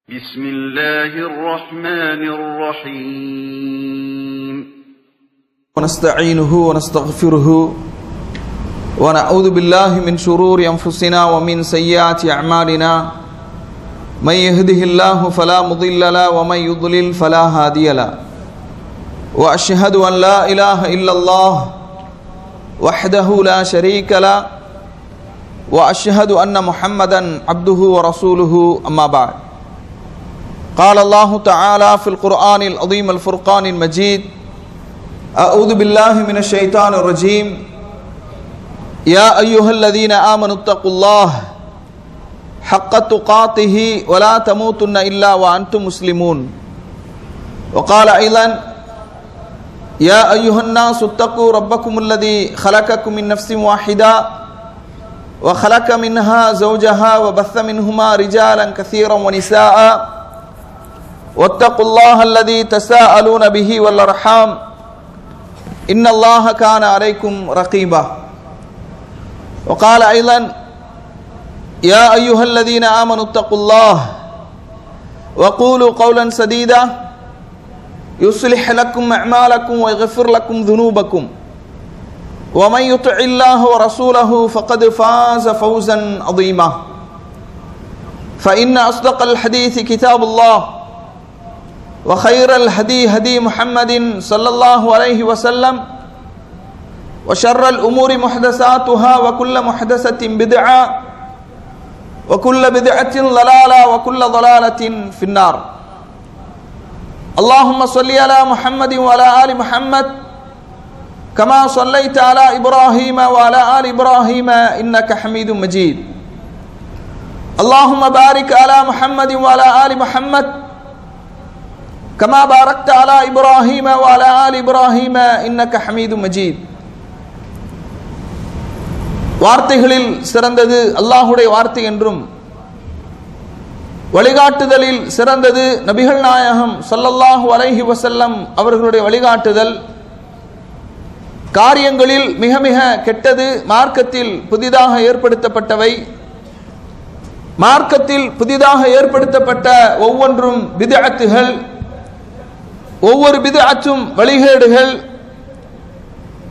بسم الله الرحمن الرحيم ونستعينه ونستغفره ونعوذ بالله من شرور أنفسنا ومن سيئات أعمالنا من يهده الله فلا مضل له ومن يضلل فلا هادي له وأشهد أن لا إله إلا الله وحده لا شريك له وأشهد أن محمدا عبده ورسوله أما بعد قال الله تعالى في القرآن العظيم الفرقان المجيد أعوذ بالله من الشيطان الرجيم يا أيها الذين آمنوا اتقوا الله حق تقاته ولا تموتن إلا وأنتم مسلمون وقال أيضا يا أيها الناس اتقوا ربكم الذي خلقكم من نفس واحدة وخلق منها زوجها وبث منهما رجالا كثيرا ونساء واتقوا الله الذي تساءلون به والأرحام إن الله كان عليكم رقيبا وقال أيضا يا أيها الذين آمنوا اتقوا الله وقولوا قولا سديدا يصلح لكم أعمالكم ويغفر لكم ذنوبكم ومن يطع الله ورسوله فقد فاز فوزا عظيما فإن أصدق الحديث كتاب الله وخير الهدي هدي محمد صلى الله عليه وسلم وشر الأمور محدثاتها وكل محدثة بدعة وكل بدعة ضلالة وكل ضلالة في النار اللهم صل على محمد وعلى آل محمد كما صليت على إبراهيم وعلى آل إبراهيم إنك حميد مجيد اللهم بارك على محمد وعلى آل محمد كما باركت على إبراهيم وعلى آل إبراهيم إنك حميد مجيد வார்த்தைகளில் சிறந்தது அல்லாஹ்வுடைய வார்த்தை என்றும் வழிகாட்டுதலில் சிறந்தது நபிகள் நாயகம் ஸல்லல்லாஹு அலைஹி வஸல்லம் அவர்களுடைய வழிகாட்டுதல் காரியங்களில் மிக மிக கெட்டது மார்க்கத்தில் புதிதாக ஏற்படுத்தப்பட்டவை மார்க்கத்தில் புதிதாக ஏற்படுத்தப்பட்ட ஒவ்வொன்றும் பித்அத்துகள் ஒவ்வொரு பித்அத்தும்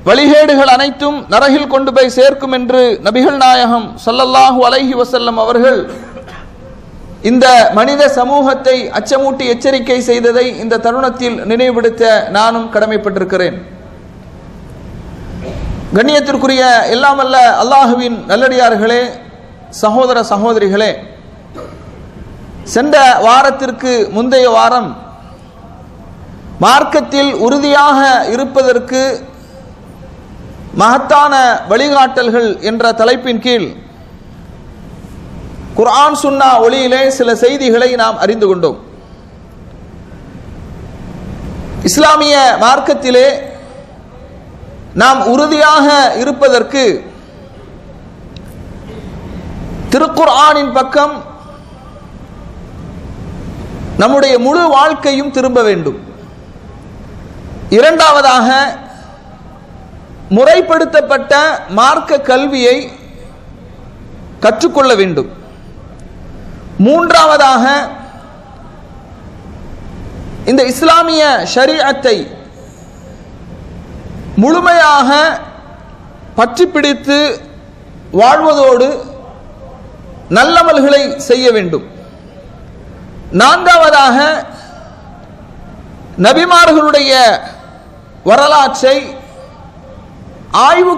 வழிகேடுகள் அனைத்தும் நரகில் கொண்டு போய் சேர்க்கும் என்று நபிகள் நாயகம் ஸல்லல்லாஹு அலைஹி வஸல்லம் அவர்கள் இந்த மனித சமூகத்தை அச்சமூட்டி எச்சரிக்கை செய்ததை இந்த தருணத்தில் நினைவுபடுத்த நானும் கடமைப்பட்டிருக்கிறேன். கண்ணியத்திற்குரிய எல்லாமல்ல அல்லாஹுவின் நல்லடியார்களே, சகோதர சகோதரிகளே, சென்ற வாரத்திற்கு முந்தைய வாரம் மார்க்கத்தில் உறுதியாக இருப்பதற்கு மகத்தான வழிகாட்டல்கள் என்ற தலைப்பின் கீழ் குர்ஆன் சுன்னா ஒளியிலே சில செய்திகளை நாம் அறிந்து கொண்டோம். இஸ்லாமிய மார்க்கத்திலே நாம் உறுதியாக இருப்பதற்கு திருக்குர்ஆனின் பக்கம் நம்முடைய முழு வாழ்க்கையும் திரும்ப வேண்டும். இரண்டாவதாக முறைப்படுத்தப்பட்ட மார்க்க கல்வியை கற்றுக்கொள்ள வேண்டும். மூன்றாவதாக இந்த இஸ்லாமிய ஷரீஅத்தை முழுமையாக பற்றி பிடித்து வாழ்வதோடு நல்லமல்களை செய்ய வேண்டும். நான்காவதாக நபிமார்களுடைய வரலாற்றை ஆய்வு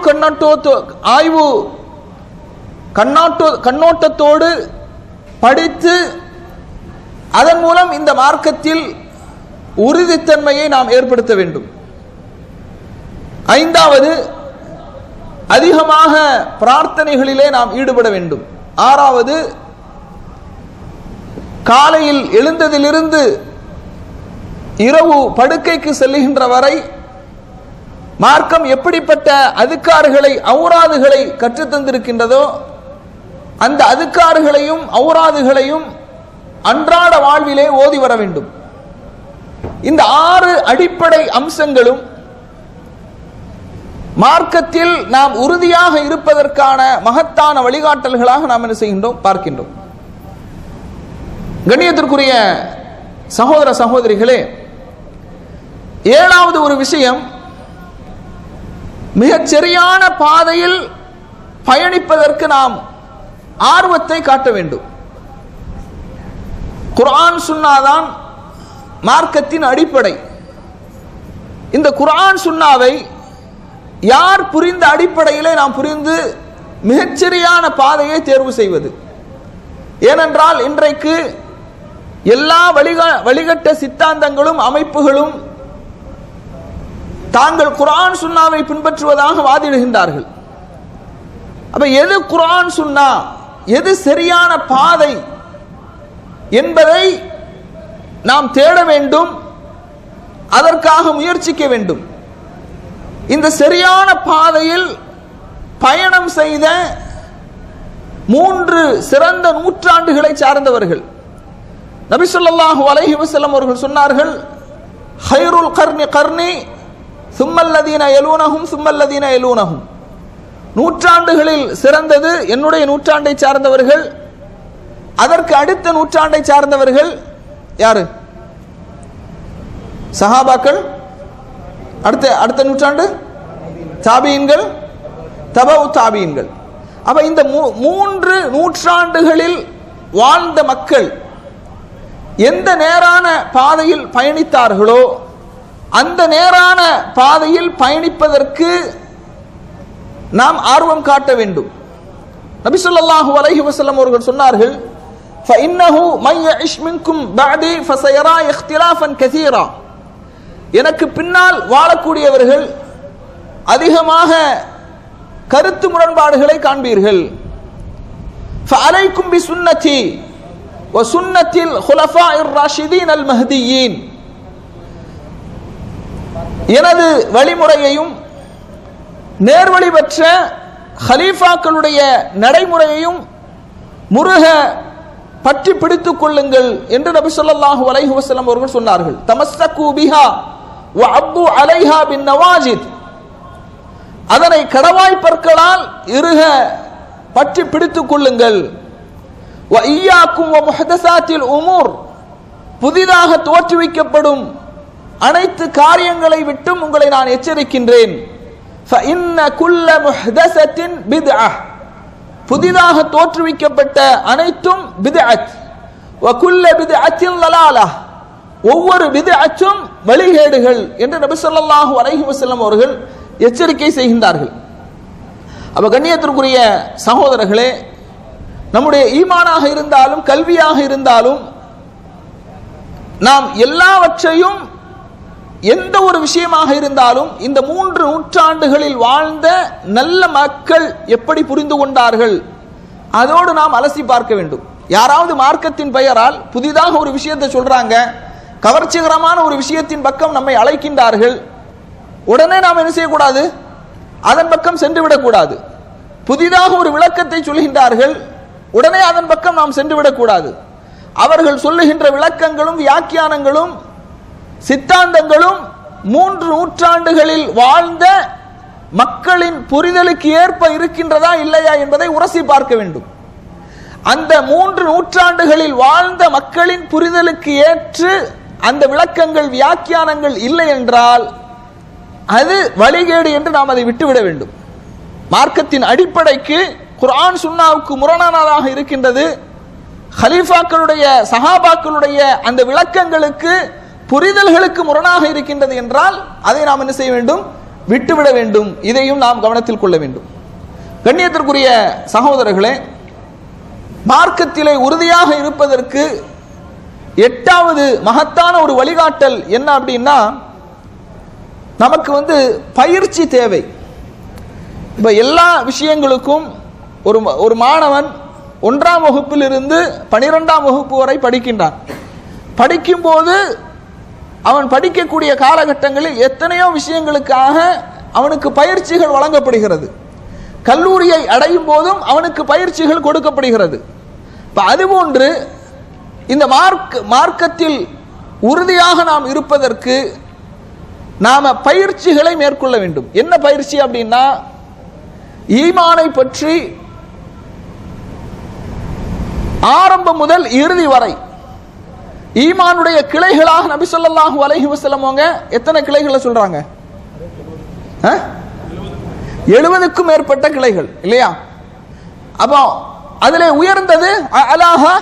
கண்ணோட்டத்தோடு படித்து அதன் மூலம் இந்த மார்க்கத்தில் உறுதித்தன்மையை நாம் ஏற்படுத்த வேண்டும். ஐந்தாவது, அதிகமாக பிரார்த்தனைகளிலே நாம் ஈடுபட வேண்டும். ஆறாவது, காலையில் எழுந்ததிலிருந்து இரவு படுக்கைக்கு செல்லுகின்ற வரை மார்க்கம் எப்படிப்பட்ட அதுக்காறுகளை ஔராதுகளை கற்றுத்தந்திருக்கின்றதோ அந்த அதுக்காறுகளையும் ஔராதுகளையும் அன்றாட வாழ்விலே ஓதி வர வேண்டும். இந்த 6 அடிப்படை அம்சங்களும் மார்க்கத்தில் நாம் உறுதியாக இருப்பதற்கான மகத்தான வழிகாட்டல்களாக நாம் என்ன செய்கின்றோம், பார்க்கின்றோம். கண்ணியத்திற்குரிய சகோதர சகோதரிகளே, ஏழாவது ஒரு விஷயம், மிகச் சரியான பாதையில் பயணிப்பதற்கு நாம் ஆர்வத்தை காட்ட வேண்டும். குர்ஆன் சுன்னாதான் மார்க்கத்தின் அடிப்படை. இந்த குர்ஆன் சுன்னாவை யார் புரிந்த அடிப்படையிலே நாம் புரிந்து மிகச்சரியான பாதையை தேர்வு செய்வது? ஏனென்றால் இன்றைக்கு எல்லா வழிகட்ட சித்தாந்தங்களும் அமைப்புகளும் தாங்கள் குர்ஆன் சுன்னாவை பின்பற்றுவதாக வாதிடுகின்றார்கள். அப்ப எது குர்ஆன் சுன்னா, எது சரியான பாதை என்பதை நாம் தேட வேண்டும், அதற்காக முயற்சிக்க வேண்டும். இந்த சரியான பாதையில் பயணம் செய்த 3 சிறந்த நூற்றாண்டுகளை சார்ந்தவர்கள் நபி ஸல்லல்லாஹு அலைஹி வஸல்லம் அவர்கள் சொன்னார்கள், ஹைருல் கர்னி கர்னி சும்மல்லதீன யலூனஹும் சும்மல்லதீன யலூனஹும். நூற்றாண்டுகளில் சிறந்தது என்னுடைய நூற்றாண்டை சார்ந்தவர்கள், அதற்கு அடுத்த நூற்றாண்டை சார்ந்தவர்கள் யாரு? சஹாபாக்கள். அடுத்த நூற்றாண்டு தாபீன்கள், தபவு தாபீன்கள். அப்ப இந்த 3 நூற்றாண்டுகளில் வாழ்ந்த மக்கள் எந்த நேரான பாதையில் பயணித்தார்களோ அந்த நேரான பாதையில் பயணிப்பதற்கு நாம் ஆர்வம் காட்ட வேண்டும். நபி ஸல்லல்லாஹு அலைஹி வஸல்லம் அவர்கள் சொன்னார்கள், فإنه من يعش منكم بعدي فسيرى اختلافا كثيرا. எனக்கு பின்னால் வாழக்கூடியவர்கள் அதிகமாக கருத்து முரண்பாடுகளை காண்பீர்கள். فعليكم بسنتي وسنة الخلفاء الراشدين المهديين. எனது வழிமுறையையும் நேர்வழி பெற்ற ஹலீஃபாக்களுடைய நடைமுறையையும் முருக பற்றி பிடித்துக் கொள்ளுங்கள் என்று நபி ஸல்லல்லாஹு அலைஹி வஸல்லம் அவர்கள் சொன்னார்கள். தமஸ்ஸகு பிஹா வ அப்பு அலைஹா பின் நவாஜித். அதனை கடவாய் பற்களால் இறுக பற்றி பிடித்துக் கொள்ளுங்கள். வ இய்யாக்கும் வ முஹதஸாத்தில் உமூர். புதிதாக தோற்றுவிக்கப்படும் அனைத்து காரியங்களை விட்டும் உங்களை நான் எச்சரிக்கின்றேன். فإن كل محدثة بدعة. புதிதாக தோற்றுவிக்கப்பட்ட அனைத்தும் பித்அத். وكل بدعة ضلالة. ஒவ்வொரு பித்அத்தும் வழிகேடுகள் என்று நபி ஸல்லல்லாஹு அலைஹி வஸல்லம் அவர்கள் எச்சரிக்கை செய்கின்றார்கள். அப்ப கண்ணியத்திற்குரிய சகோதரர்களே, நம்முடைய ஈமானாக இருந்தாலும் கல்வியாக இருந்தாலும் நாம் எல்லாவற்றையும் எந்த ஒரு விஷயமாக இருந்தாலும் இந்த 3 நூற்றாண்டுகளில் வாழ்ந்த நல்ல மக்கள் எப்படி புரிந்து கொண்டார்கள் அதோடு நாம் அலசி பார்க்க வேண்டும். யாராவது மார்க்கத்தின் பெயரால் புதிதாக ஒரு விஷயத்தை சொல்றாங்க, கவர்ச்சிகரமான ஒரு விஷயத்தின் பக்கம் நம்மை அழைக்கின்றார்கள், உடனே நாம் என்ன செய்யக்கூடாது? அதன் பக்கம் சென்று விடக்கூடாது. புதிதாக ஒரு விளக்கத்தை சொல்கின்றார்கள், உடனே அதன் பக்கம் நாம் சென்று விடக்கூடாது. அவர்கள் சொல்லுகின்ற விளக்கங்களும் வியாக்கியானங்களும் சித்தாந்தங்களும் 3 நூற்றாண்டுகளில் வாழ்ந்த மக்களின் புரிதலுக்கு ஏற்ப இருக்கின்றதா இல்லையா என்பதை உரசி பார்க்க வேண்டும். அந்த 3 நூற்றாண்டுகளில் வாழ்ந்த மக்களின் புரிதலுக்கு ஏற்று அந்த விளக்கங்கள் வியாக்கியானங்கள் இல்லை என்றால் அது வழிகேடு என்று நாம் அதை விட்டுவிட வேண்டும். மார்க்கத்தின் அடிப்படைக்கு குர்ஆன் சுன்னாவுக்கு முரணானதாக இருக்கின்றது, ஹலீஃபாக்களுடைய சஹாபாக்களுடைய அந்த விளக்கங்களுக்கு புரிதல்களுக்கு முரணாக இருக்கின்றது என்றால் அதை நாம் என்ன செய்ய வேண்டும்? விட்டுவிட வேண்டும். இதையும் நாம் கவனத்தில் கொள்ள வேண்டும். கண்ணியத்திற்குரிய சகோதரர்களே, மார்க்கத்திலே உறுதியாக இருப்பதற்கு 8வது மகத்தான ஒரு வழிகாட்டல் என்ன அப்படின்னா, நமக்கு பயிற்சி தேவை. இப்ப எல்லா விஷயங்களுக்கும் ஒரு மாணவன் 1ஆம் வகுப்பில் இருந்து 12ஆம் வகுப்பு வரை படிக்கின்றான். படிக்கும் போது அவன் படிக்கக்கூடிய காலகட்டங்களில் எத்தனையோ விஷயங்களுக்காக அவனுக்கு பயிற்சிகள் வழங்கப்படுகிறது. கல்லூரியை அடையும் போதும் அவனுக்கு பயிற்சிகள் கொடுக்கப்படுகிறது. அதுபோன்று இந்த மார்க்கத்தில் உறுதியாக நாம் இருப்பதற்கு நாம பயிற்சிகளை மேற்கொள்ள வேண்டும். என்ன பயிற்சி அப்படின்னா, ஈமானை பற்றி ஆரம்பம் முதல் இறுதி வரை ஈமானுடைய கிளைகளாக நபி ஸல்லல்லாஹு அலைஹி வஸல்லம் அவங்க எத்தனை கிளைகளை சொல்றாங்க? 70க்கும் மேற்பட்ட கிளைகள் இல்லையா? அப்போ அதிலே உயர்ந்தது அலாஹா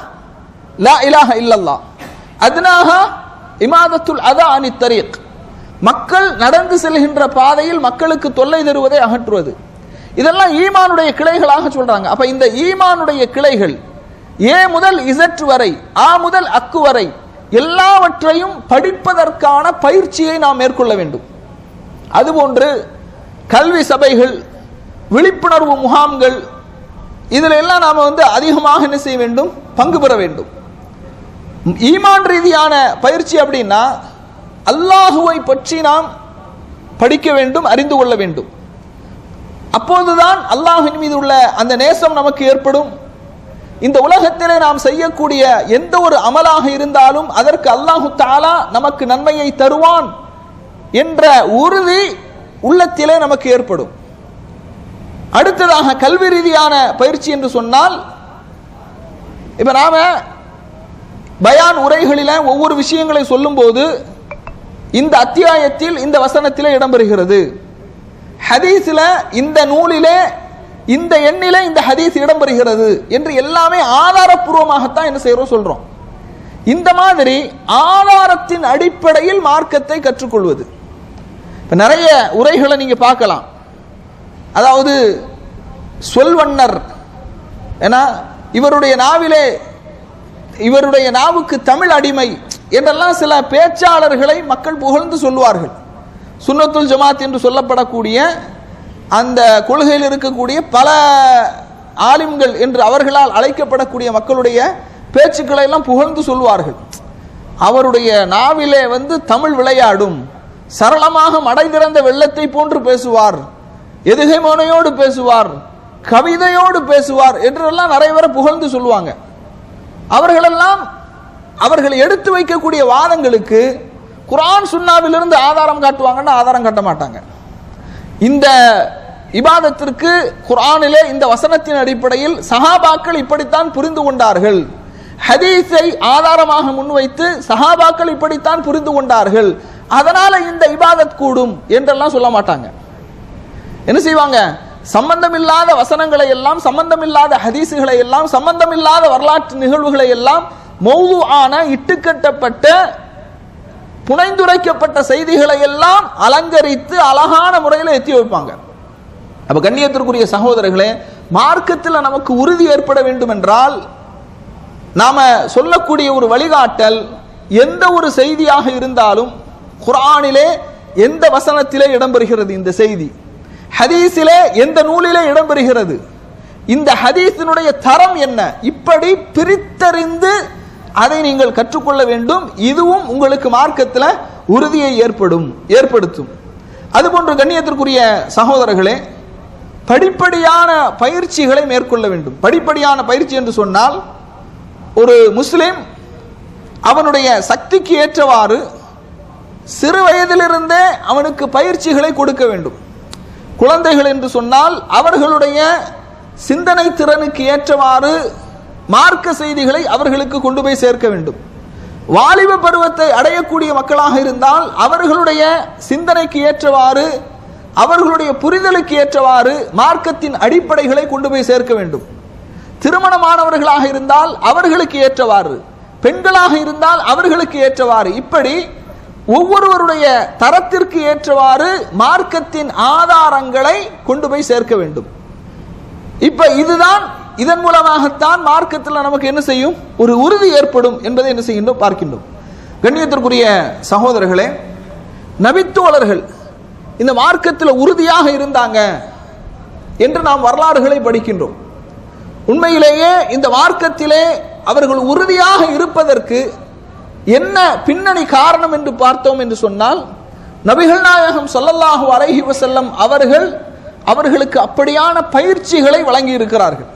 லா இலாஹ இல்லல்லாஹ், அத்னாஹா இமாதத்துல் அதா அனி தரீக், மக்கள் நடந்து செல்கின்ற பாதையில் மக்களுக்கு தொல்லை தருவதை அகற்றுவது. இதெல்லாம் ஈமானுடைய கிளைகளாக சொல்றாங்க. அப்ப இந்த ஈமானுடைய கிளைகள் ஏ முதல் இசட் வரை, ஆ முதல் அக்கு வரை எல்லாவற்றையும் படிப்பதற்கான பயிற்சியை நாம் மேற்கொள்ள வேண்டும். அதுபோன்று கல்வி சபைகள், விழிப்புணர்வு முகாம்கள், இதில் எல்லாம் நாம அதிகமாக என்ன செய்ய வேண்டும்? பங்கு பெற வேண்டும். ஈமான் ரீதியான பயிற்சி அப்படின்னா அல்லாஹுவை பற்றி நாம் படிக்க வேண்டும், அறிந்து கொள்ள வேண்டும். அப்போதுதான் அல்லாஹ்வின் மீது உள்ள அந்த நேசம் நமக்கு ஏற்படும். இந்த உலகத்திலே நாம் செய்யக்கூடிய எந்த ஒரு அமலாக இருந்தாலும் அதற்கு அல்லாஹு தஆலா நமக்கு நன்மையை தருவான் என்ற உறுதி உள்ளத்திலே நமக்கு ஏற்படும். அடுத்ததாக கல்வி ரீதியான பயிற்சி என்று சொன்னால், இப்ப நாம பயான் உரைகளில ஒவ்வொரு விஷயங்களை சொல்லும் போது இந்த அத்தியாயத்தில் இந்த வசனத்திலே இடம்பெறுகிறது, ஹதீஸில இந்த நூலிலே இந்த எண்ணிலே இந்த ஹதீஸ் இடம்பெறுகிறது என்று எல்லாமே ஆதாரப்பூர்வமாகத்தான் என்ன செய்யறோம் சொல்றோம். இந்த மாதிரி ஆதாரத்தின் அடிப்படையில் மார்க்கத்தை கற்றுக்கொள்வது. இப்ப நிறைய உரைகளை நீங்க பார்க்கலாம். அதாவது சொல்வண்ணர், ஏன்னா இவருடைய நாவிலே, இவருடைய நாவுக்கு தமிழ் அடிமை என்றெல்லாம் சில பேச்சாளர்களை மக்கள் புகழ்ந்து சொல்லுவார்கள். சுன்னத்துல் ஜமாத் என்று சொல்லப்படக்கூடிய அந்த கொள்கையில் இருக்கக்கூடிய பல ஆலிம்கள் என்று அவர்களால் அழைக்கப்படக்கூடிய மக்களுடைய பேச்சுக்களை எல்லாம் புகழ்ந்து சொல்வார்கள். அவருடைய நாவிலே தமிழ் விளையாடும், சரளமாக மடை திறந்த வெள்ளத்தை போன்று பேசுவார், எதுகை மோனையோடு பேசுவார், கவிதையோடு பேசுவார் என்றெல்லாம் நிறைய பேரை புகழ்ந்து சொல்லுவாங்க. அவர்களெல்லாம் அவர்கள் எடுத்து வைக்கக்கூடிய வாதங்களுக்கு குர்ஆன் சுன்னாவிலிருந்து ஆதாரம் காட்டுவாங்கன்னா ஆதாரம் காட்ட மாட்டாங்க. இந்த இபாதத்திற்கு குர்ஆனிலே இந்த வசனத்தின் அடிப்படையில் சஹாபாக்கள் இப்படித்தான் புரிந்து கொண்டார்கள், ஹதீஸை ஆதாரமாக முன்வைத்து சஹாபாக்கள் இப்படித்தான் புரிந்து கொண்டார்கள், அதனால இந்த இபாதத் கூடும் என்றெல்லாம் சொல்ல மாட்டாங்க. என்ன செய்வாங்க? சம்பந்தமில்லாத வசனங்களை எல்லாம், சம்பந்தமில்லாத ஹதீஸுகளை எல்லாம், சம்பந்தமில்லாத வரலாற்று நிகழ்வுகளை எல்லாம், மௌதுஆன இட்டுக்கட்டப்பட்ட புனைந்துரைக்கப்பட்ட செய்திகளை எல்லாம் அலங்கரித்து அழகான முறையில் எத்தி வைப்பாங்க. அப்ப கண்ணியத்திற்குரிய சகோதரர்களே, மார்க்கத்தில் நமக்கு உறுதி ஏற்பட வேண்டும் என்றால் நாம சொல்லக்கூடிய ஒரு வழிகாட்டல் எந்த ஒரு செய்தியாக இருந்தாலும் குர்ஆனிலே எந்த வசனத்திலே இடம்பெறுகிறது இந்த செய்தி, ஹதீஸிலே எந்த நூலிலே இடம்பெறுகிறது, இந்த ஹதீஸினுடைய தரம் என்ன, இப்படி பிரித்தறிந்து அதை நீங்கள் கற்றுக்கொள்ள வேண்டும். இதுவும் உங்களுக்கு மார்க்கத்தில் உறுதியை ஏற்படுத்தும். அதுபோன்று கண்ணியத்திற்குரிய சகோதரர்களே, படிப்படியான பயிற்சிகளை மேற்கொள்ள வேண்டும். படிப்படியான பயிற்சி என்று சொன்னால், ஒரு முஸ்லிம் அவனுடைய சக்திக்கு ஏற்றவாறு சிறு வயதிலிருந்தே அவனுக்கு பயிற்சிகளை கொடுக்க வேண்டும். குழந்தைகள் என்று சொன்னால் அவர்களுடைய சிந்தனை திறனுக்கு ஏற்றவாறு மார்க்க செய்திகளை அவர்களுக்கு கொண்டு போய் சேர்க்க வேண்டும். வாலிப பருவத்தை அடையக்கூடிய மக்களாக இருந்தால் அவர்களுடைய சிந்தனைக்கு ஏற்றவாறு, அவர்களுடைய புரிதலுக்கு ஏற்றவாறு மார்க்கத்தின் அடிப்படைகளை கொண்டு போய் சேர்க்க வேண்டும். திருமணமானவர்களாக இருந்தால் அவர்களுக்கு ஏற்றவாறு, பெண்களாக இருந்தால் அவர்களுக்கு ஏற்றவாறு, இப்படி ஒவ்வொருவருடைய தரத்திற்கு ஏற்றவாறு மார்க்கத்தின் ஆதாரங்களை கொண்டு போய் சேர்க்க வேண்டும். இப்ப இதுதான், இதன் மூலமாகத்தான் மார்க்கத்தில் நமக்கு என்ன செய்யும்? ஒரு உறுதி ஏற்படும் என்பதை என்ன செய்கின்றோம்? பார்க்கின்றோம். கண்ணியத்திற்குரிய சகோதரர்களே, நபித்தோழர்கள் இந்த மார்க்கத்தில் உறுதியாக இருந்தாங்க என்று நாம் வரலாறுகளை படிக்கின்றோம். உண்மையிலேயே இந்த மார்க்கத்திலே அவர்கள் உறுதியாக இருப்பதற்கு என்ன பின்னணி காரணம் என்று பார்த்தோம் என்று சொன்னால், நபிகள் நாயகம் ஸல்லல்லாஹு அலைஹி வஸல்லம் அவர்களுக்கு அப்படியான பயிற்சிகளை வழங்கி இருக்கிறார்கள்.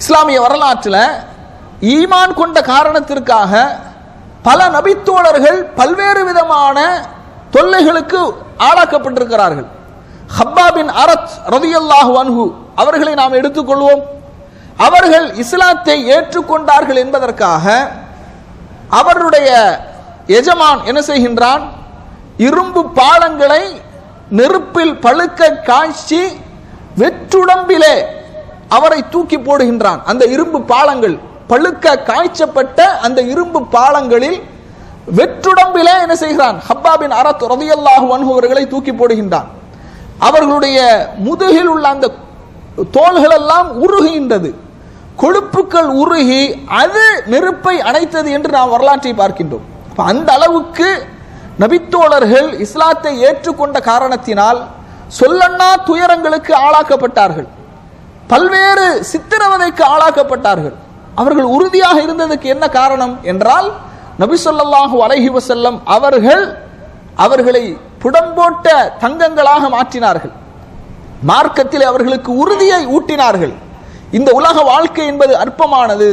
இஸ்லாமிய வரலாற்றில் ஈமான் கொண்ட காரணத்திற்காக பல நபித்தோழர்கள் பல்வேறு விதமான தொல்லைகளுக்கு ஆளாக்கப்பட்டிருக்கிறார்கள். ஹப்பாப் பின் அரத் ரலியல்லாஹு அன்ஹு அவர்களை நாம் எடுத்துக்கொள்வோம். அவர்கள் இஸ்லாத்தை ஏற்றுக்கொண்டார்கள் என்பதற்காக அவருடைய எஜமான் என்ன செய்கின்றான்? இரும்பு பாலங்களை நெருப்பில் பழுக்க காய்ச்சி வெற்றுடம்பிலே அவரை தூக்கி போடுகின்றான். அந்த இரும்பு பாலங்கள், பழுக்க காய்ச்சப்பட்ட அந்த இரும்பு பாலங்களில் வெற்றுடம்பிலே என்ன செய்கிறான்? ஹப்பாப் பின் அரத் ரலியல்லாஹு அன்ஹு அவர்களை தூக்கி போடுகின்றான். அவர்களுடைய முதுகில் உள்ள அந்த தோள்கள் எல்லாம் உருகுகின்றது. கொழுப்புக்கள் உருகி அது நெருப்பை அணைத்தது என்று நாம் வரலாற்றை பார்க்கின்றோம். அந்த அளவுக்கு நபித்தோழர்கள் இஸ்லாத்தை ஏற்றுக்கொண்ட காரணத்தினால் சொல்லன்னா துயரங்களுக்கு ஆளாக்கப்பட்டார்கள், பல்வேறு சித்திரவதைக்கு ஆளாக்கப்பட்டார்கள். அவர்கள் உறுதியாக இருந்ததுக்கு என்ன காரணம் என்றால், நபி ஸல்லல்லாஹு அலைஹி வஸல்லம் அவர்களை புடம்போட்ட தங்கங்களாக மாற்றினார்கள். மார்க்கத்தில் அவர்களுக்கு உறுதியை ஊட்டினார்கள். இந்த உலக வாழ்க்கை என்பது அற்பமானது,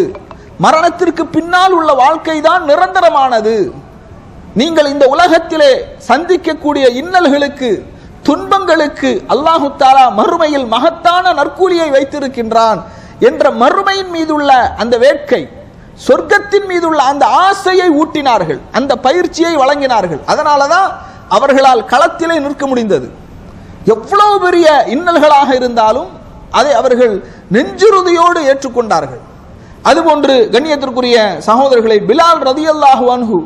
மரணத்திற்கு பின்னால் உள்ள வாழ்க்கை தான் நிரந்தரமானது. நீங்கள் இந்த உலகத்திலே சந்திக்கக்கூடிய இன்னல்களுக்கு, துன்பங்களுக்கு அல்லாஹு தஆலா மறுமையில் மகத்தான நற்கூலியை வைத்திருக்கின்றான் என்ற மறுமையின் மீதுள்ள அந்த வேட்கை, சொர்க்கத்தின் மீதுள்ள அந்த ஆசையை ஊட்டினார்கள், அந்த பயிற்சியை வழங்கினார்கள். அதனாலதான் அவர்களால் களத்திலே நிற்க முடிந்தது. எவ்வளவு பெரிய இன்னல்களாக இருந்தாலும் அதை அவர்கள் நெஞ்சுறுதியோடு ஏற்றுக்கொண்டார்கள். அதுபோன்று கண்ணியத்திற்குரிய சகோதரர்களை, பிலால் ரலியல்லாஹு அன்ஹு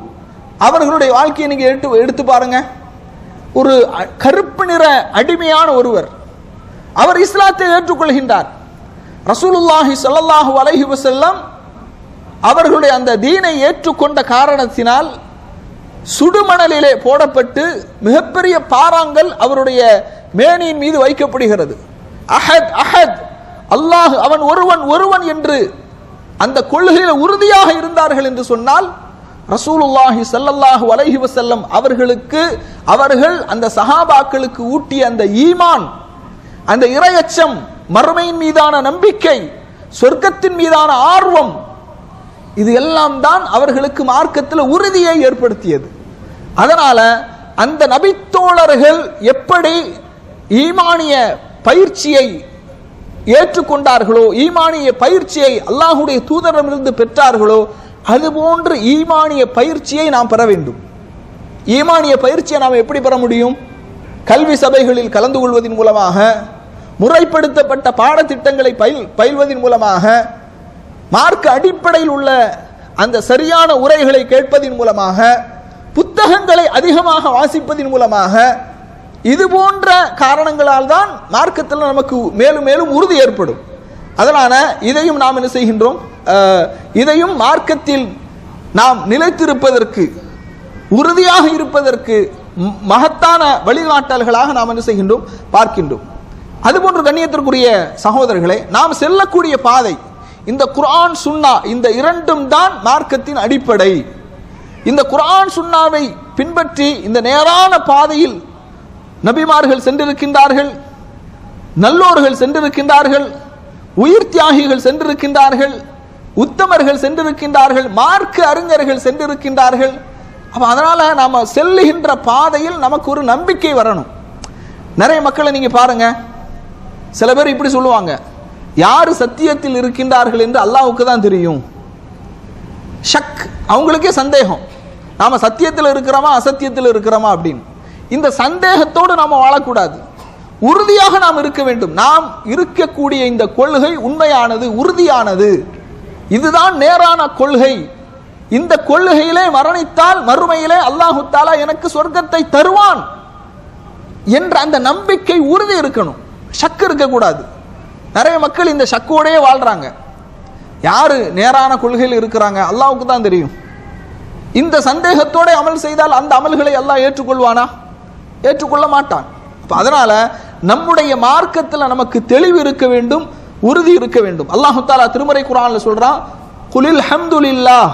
அவர்களுடைய வாழ்க்கையை நீங்க எடுத்து பாருங்க. ஒரு கருப்பு நிற அடிமையான ஒருவர், அவர் இஸ்லாத்தை ஏற்றுக்கொள்கின்றார். ரசூலுல்லாஹி ஸல்லல்லாஹு அலைஹி வஸல்லம் அவர்களுடைய அந்த தீனை ஏற்றுக்கொண்ட காரணத்தினால் சுடுமணலிலே போடப்பட்டு மிகப்பெரிய பாறாங்கல் அவருடைய மேனியின் மீது வைக்கப்படுகிறது. அஹத் அஹத், அல்லாஹ் அவன் ஒருவன் ஒருவன் என்று அந்த கொள்கையில் உறுதியாக இருந்தார்கள் என்று சொன்னால், ரசூலுல்லாஹி ஸல்லல்லாஹு அலைஹி வஸல்லம் அவர்கள் அந்த சஹாபாக்களுக்கு ஊட்டிய அந்த ஈமான், அந்த இறையச்சம், மறுமையின் மீதான நம்பிக்கை, சொர்க்கத்தின் மீதான ஆர்வம், இது எல்லாம் தான் அவர்களுக்கு மார்க்கத்தில் உறுதியை ஏற்படுத்தியது. அதனால அந்த நபித்தோழர்கள் எப்படி ஈமானிய பயிற்சியை ஏற்றுக்கொண்டார்களோ, ஈமானிய பயிற்சியை அல்லாஹுடைய தூதரிடமிருந்து பெற்றார்களோ, அதுபோன்று ஈமானிய பயிற்சியை நாம் பெற வேண்டும். ஈமானிய பயிற்சியை நாம் எப்படி பெற முடியும்? கல்வி சபைகளில் கலந்து கொள்வதன் மூலமாக, முறைப்படுத்தப்பட்ட பாடத்திட்டங்களை பயில்வதன் மூலமாக, மார்க்க அடிப்படையில் உள்ள அந்த சரியான உரைகளை கேட்பதின் மூலமாக, புத்தகங்களை அதிகமாக வாசிப்பதின் மூலமாக, இது போன்ற காரணங்களால் தான் மார்க்கத்தில் நமக்கு மேலும் மேலும் உறுதி ஏற்படும். அதனால இதையும் நாம் என்ன செய்கின்றோம்? இதையும் மார்க்கத்தில் நாம் நிலைத்திருப்பதற்கு, உறுதியாக இருப்பதற்கு மகத்தான வழிகாட்டல்களாக நாம் என்ன செய்கின்றோம்? பார்க்கின்றோம். அதுபோன்று கண்ணியத்திற்குரிய சகோதரர்களே, நாம் செல்லக்கூடிய பாதை இந்த குர்ஆன் சுன்னா, இந்த இரண்டும் தான் மார்க்கத்தின் அடிப்படை. இந்த குர்ஆன் சுன்னாவை பின்பற்றி இந்த நேரான பாதையில் நபிமார்கள் சென்றிருக்கின்றார்கள், நல்லோர்கள் சென்றிருக்கின்றார்கள், உயிர் தியாகிகள் சென்றிருக்கின்றார்கள், உத்தமர்கள் சென்றிருக்கின்றார்கள், மார்க்க அறிஞர்கள் சென்றிருக்கின்றார்கள். அதனால நாம செல்லுகின்ற பாதையில் நமக்கு ஒரு நம்பிக்கை வரணும். நிறைய மக்களை நீங்க பாருங்க, சில பேர் இப்படி சொல்லுவாங்க, யாரு சத்தியத்தில் இருக்கின்றார்கள் என்று அல்லாஹ்வுக்கு தான் தெரியும். ஷக், அவங்களுக்கே சந்தேகம், நாம சத்தியத்தில் இருக்கிறோமா அசத்தியத்தில் இருக்கிறோமா அப்படின்னு. இந்த சந்தேகத்தோடு நாம வாழக்கூடாது, உறுதியாக நாம் இருக்க வேண்டும். நாம் இருக்கக்கூடிய இந்த கொள்கை உண்மையானது, உறுதியானது, இதுதான் நேரான கொள்கை. இந்த கொள்கையிலே மரணித்தால் மறுமையிலே அல்லாஹு தஆலா எனக்கு சொர்க்கத்தை தருவான் என்ற அந்த நம்பிக்கை, உறுதி இருக்கணும், ஷக் இருக்கக்கூடாது. நிறைய மக்கள் இந்த ஷக்கோடையே வாழ்றாங்க. யாரு நேரான கொள்கையில் இருக்கிறாங்க அல்லாஹ்வுக்கு தான் தெரியும். இந்த சந்தேகத்தோட அமல் செய்தால் அந்த அமல்களை அல்லாஹ் ஏற்றுக்கொள்வானா? ஏற்றுக்கொள்ள மாட்டான். அதனால நம்முடைய மார்க்கத்தில் நமக்கு தெளிவு இருக்க வேண்டும், உறுதி இருக்க வேண்டும். அல்லாஹ் தஆலா திருமறை குர்ஆன்ல சொல்றான், குலில் ஹம்துலில்லாஹ்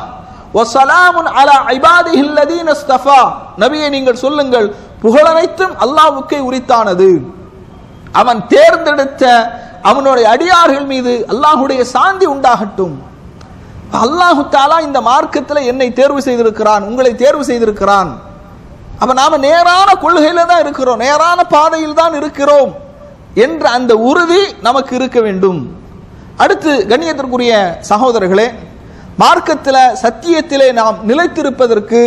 வஸலாமுன் அலா இபாதிஹில் லதீன இஸ்தஃபா. நபியே நீங்கள் சொல்லுங்கள், புகழனைத்தும் அல்லாஹ்வுக்கே உரித்தானது, அவன் தேர்ந்தெடுத்த அவனுடைய அடியார்கள் மீது அல்லாஹ்வுடைய சாந்தி உண்டாகட்டும். அல்லாஹ் தஆலா இந்த மார்க்கத்தில் என்னை தேர்வு செய்திருக்கிறான், உங்களை தேர்வு செய்திருக்கிறான். அப்ப நாம நேரான கொள்கையில தான் இருக்கிறோம், நேரான பாதையில் தான் இருக்கிறோம் என்ற அந்த உறுதி நமக்கு இருக்க வேண்டும். அடுத்து கண்ணியத்திற்குரிய சகோதரர்களே, மார்க்கத்தில் சத்தியத்திலே நாம் நிலைத்திருப்பதற்கு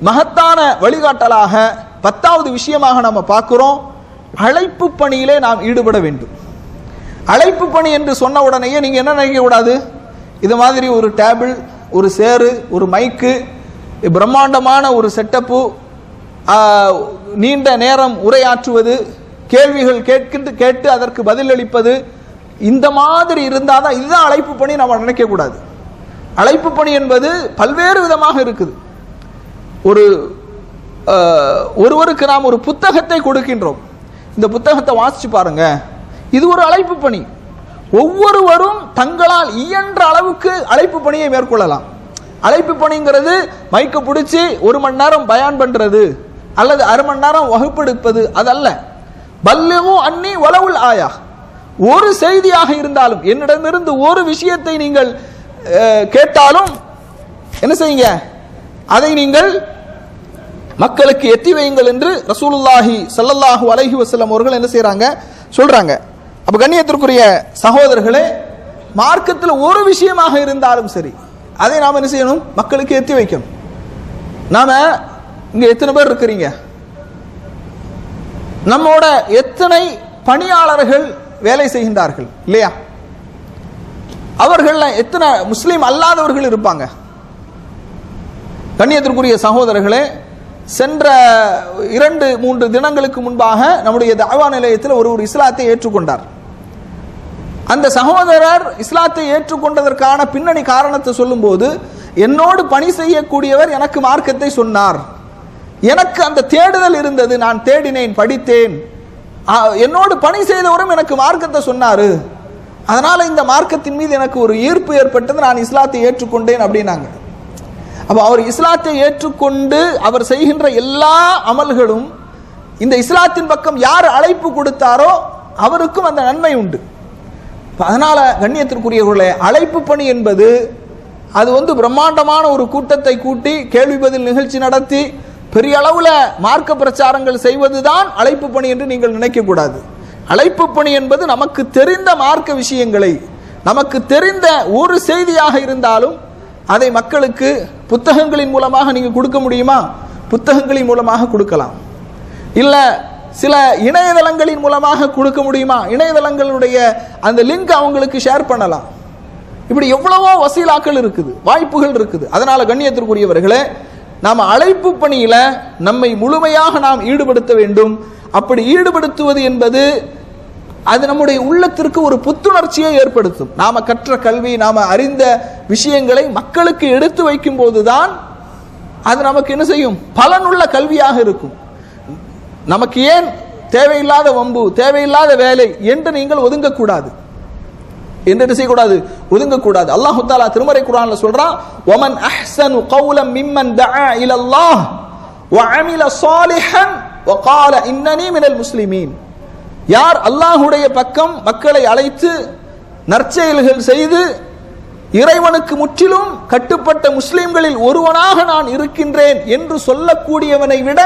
மகத்தான வழிகாட்டலாக 10வது விஷயமாக நாம் பார்க்கிறோம், அழைப்பு பணியிலே நாம் ஈடுபட வேண்டும். அழைப்பு பணி என்று சொன்ன உடனேயே நீங்க என்ன நினைக்க கூடாது, இது மாதிரி ஒரு டேபிள், ஒரு சேரு, ஒரு மைக்கு, பிரம்மாண்டமான ஒரு செட்டப்பு, நீண்ட நேரம் உரையாற்றுவது, கேள்விகள் கேட்டு அதற்கு பதிலளிப்பது, இந்த மாதிரி இருந்தாதான் இதுதான் அழைப்பு பணி நம்ம நினைக்க கூடாது. அழைப்பு பணி என்பது பல்வேறு விதமாக இருக்குது. ஒருவருக்கு நாம் ஒரு புத்தகத்தை கொடுக்கின்றோம், இந்த புத்தகத்தை வாசிச்சு பாருங்க, இது ஒரு அழைப்பு பணி. ஒவ்வொருவரும் தங்களால் இயன்ற அளவுக்கு அழைப்பு பணியை மேற்கொள்ளலாம். அழைப்பு பணிங்கிறது மைக்க பிடிச்சி 1 மணி நேரம் பயான் பண்றது அல்லது அரை மணி நேரம் வகுப்பெடுப்பது அதல்ல. பல்லிகு அன்னி வலவுல் ஆயா, ஒரு செய்தியாக இருந்தாலும், என்னிடமிருந்து ஒரு விஷயத்தை நீங்கள் கேட்டாலும் என்ன செய்யுங்க, அதை நீங்கள் மக்களுக்கு எத்தி வையுங்கள் என்று ரசூலுல்லாஹி ஸல்லல்லாஹு அலைஹி வஸல்லம் அவர்கள் என்ன செய்றாங்க, சொல்றாங்க. அப்ப கண்ணியத்திற்குரிய சகோதரர்களே, மார்க்கத்தில் ஒரு விஷயமாக இருந்தாலும் சரி, அதை நாம் என்ன செய்யணும், மக்களுக்கு எத்தி வைக்கணும். நாம இங்க எத்தனை பேர் இருக்கிறீங்க, நம்மோட எத்தனை பணியாளர்கள் வேலை செய்கின்றார்கள் இல்லையா, அவர்கள் எத்தனை முஸ்லீம் அல்லாதவர்கள் இருப்பாங்க. கண்ணியத்திற்குரிய சகோதரர்களே, சென்ற 2-3 தினங்களுக்கு முன்பாக நம்முடைய தஅவா நிலையத்தில் ஒரு இஸ்லாத்தை ஏற்றுக்கொண்டார். அந்த சகோதரர் இஸ்லாத்தை ஏற்றுக்கொண்டதற்கான பின்னணி காரணத்தை சொல்லும் போது, என்னோடு பணி செய்யக்கூடியவர் எனக்கு மார்க்கத்தை சொன்னார், எனக்கு அந்த தேடுதல் இருந்தது, நான் தேடினேன், படித்தேன், என்னோடு பணி செய்தவரும் எனக்கு மார்க்கத்தை சொன்னாரு, அதனால இந்த மார்க்கத்தின் மீது எனக்கு ஒரு ஈர்ப்பு ஏற்பட்டது, நான் இஸ்லாத்தை ஏற்றுக்கொண்டேன் அப்படின்னாங்க. அப்ப அவர் இஸ்லாத்தை ஏற்றுக்கொண்டு அவர் செய்கின்ற எல்லா அமல்களும் இந்த இஸ்லாத்தின் பக்கம் யார் அழைப்பு கொடுத்தாரோ அவருக்கும் அந்த நன்மை உண்டு. அதனால கண்ணியத்திற்குரியவர்களே, அழைப்பு பணி என்பது அது பிரம்மாண்டமான ஒரு கூட்டத்தை கூட்டி கேள்வி பதில் நிகழ்ச்சி நடத்தி பெரிய அளவுல மார்க்க பிரச்சாரங்கள் செய்வதுதான் அழைப்பு பணி என்று நீங்கள் நினைக்க கூடாது. அழைப்பு பணி என்பது நமக்கு தெரிந்த மார்க்க விஷயங்களை, நமக்கு தெரிந்த ஒரு செய்தியாக இருந்தாலும் அதை மக்களுக்கு புத்தகங்களின் மூலமாக நீங்க கொடுக்க முடியுமா, புத்தகங்களின் மூலமாக கொடுக்கலாம். இல்ல சில இணையதளங்களின் மூலமாக கொடுக்க முடியுமா, இணையதளங்களுடைய அந்த லிங்க் அவங்களுக்கு ஷேர் பண்ணலாம். இப்படி எவ்வளவோ வசீலாக்கள் இருக்குது, வாய்ப்புகள் இருக்குது. அதனால கண்ணியத்திற்குரியவர்களே, நாம் அழைப்பு பணியில நம்மை முழுமையாக நாம் ஈடுபடுத்த வேண்டும். அப்படி ஈடுபடுத்துவது என்பது அது நம்முடைய உள்ளத்திற்கு ஒரு புத்துணர்ச்சியை ஏற்படுத்தும். நாம கற்ற கல்வி, நாம அறிந்த விஷயங்களை மக்களுக்கு எடுத்து வைக்கும் போதுதான் அது நமக்கு என்ன செய்யும், பலனுள்ள கல்வியாக இருக்கும். நமக்கு ஏன் தேவையில்லாத வம்பு, தேவையில்லாத வேலை என்று நீங்கள் ஒதுங்கக்கூடாது, என்று செய்யக்கூடாது, ஒதுங்கக்கூடாது. அல்லாஹ் தஆலா திருமறை குர்ஆன்ல சொல்றான், வமன் அஹ்ஸனு கௌலம் மிம்மன் தஆ இலல்லாஹ் வஅமில ஸாலிஹன் வகால இன்னனி மினல் முஸ்லிமீன். யார் அல்லாஹ்வுடைய பக்கம் மக்களை அழைத்து நற்செயல்கள் செய்து இறைவனுக்கு முற்றிலும் கட்டுப்பட்ட முஸ்லிம்களில் ஒருவனாக நான் இருக்கின்றேன் என்று சொல்லக்கூடியவனை விட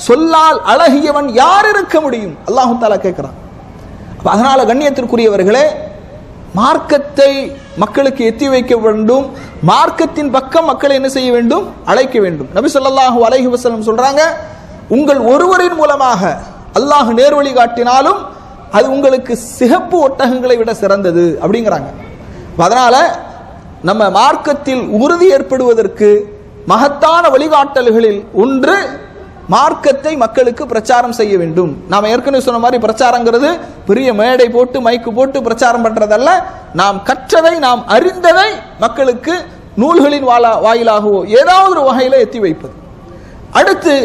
சொல்லால் அழகியவன் யார் இருக்க முடியும், அல்லாஹ் தஆலா கேட்கிறான். அதனால கண்ணியத்திற்குரியவர்களே, மார்க்கத்தை மக்களுக்கு எத்தி வைக்க வேண்டும், மார்க்கத்தின் பக்கம் மக்களை என்ன செய்ய வேண்டும், அழைக்க வேண்டும். நபி ஸல்லல்லாஹு அலைஹி வஸல்லம் சொல்றாங்க, உங்கள் ஒருவரின் மூலமாக அல்லாஹ் நேர்வழி காட்டினாலும் அது உங்களுக்கு சிகப்பு ஒட்டகங்களை விட சிறந்தது அப்படிங்கிறாங்க. அதனால நம்ம மார்க்கத்தில் உறுதி ஏற்படுவதற்கு மகத்தான வழிகாட்டல்களில் ஒன்று மார்க்கத்தை மக்களுக்கு பிரச்சாரம் செய்ய வேண்டும். நாம ஏற்கனவே சொன்ன மாதிரி பிரச்சாரங்கிறது பெரிய மேடை போட்டு மைக்கு போட்டு பிரச்சாரம் பண்றதல்ல, நாம் கற்றதை, நாம் அறிந்ததை மக்களுக்கு நூல்களின் வாயிலாகவோ ஏதாவது ஒரு வகையில எத்தி வைப்பது. அடுத்து,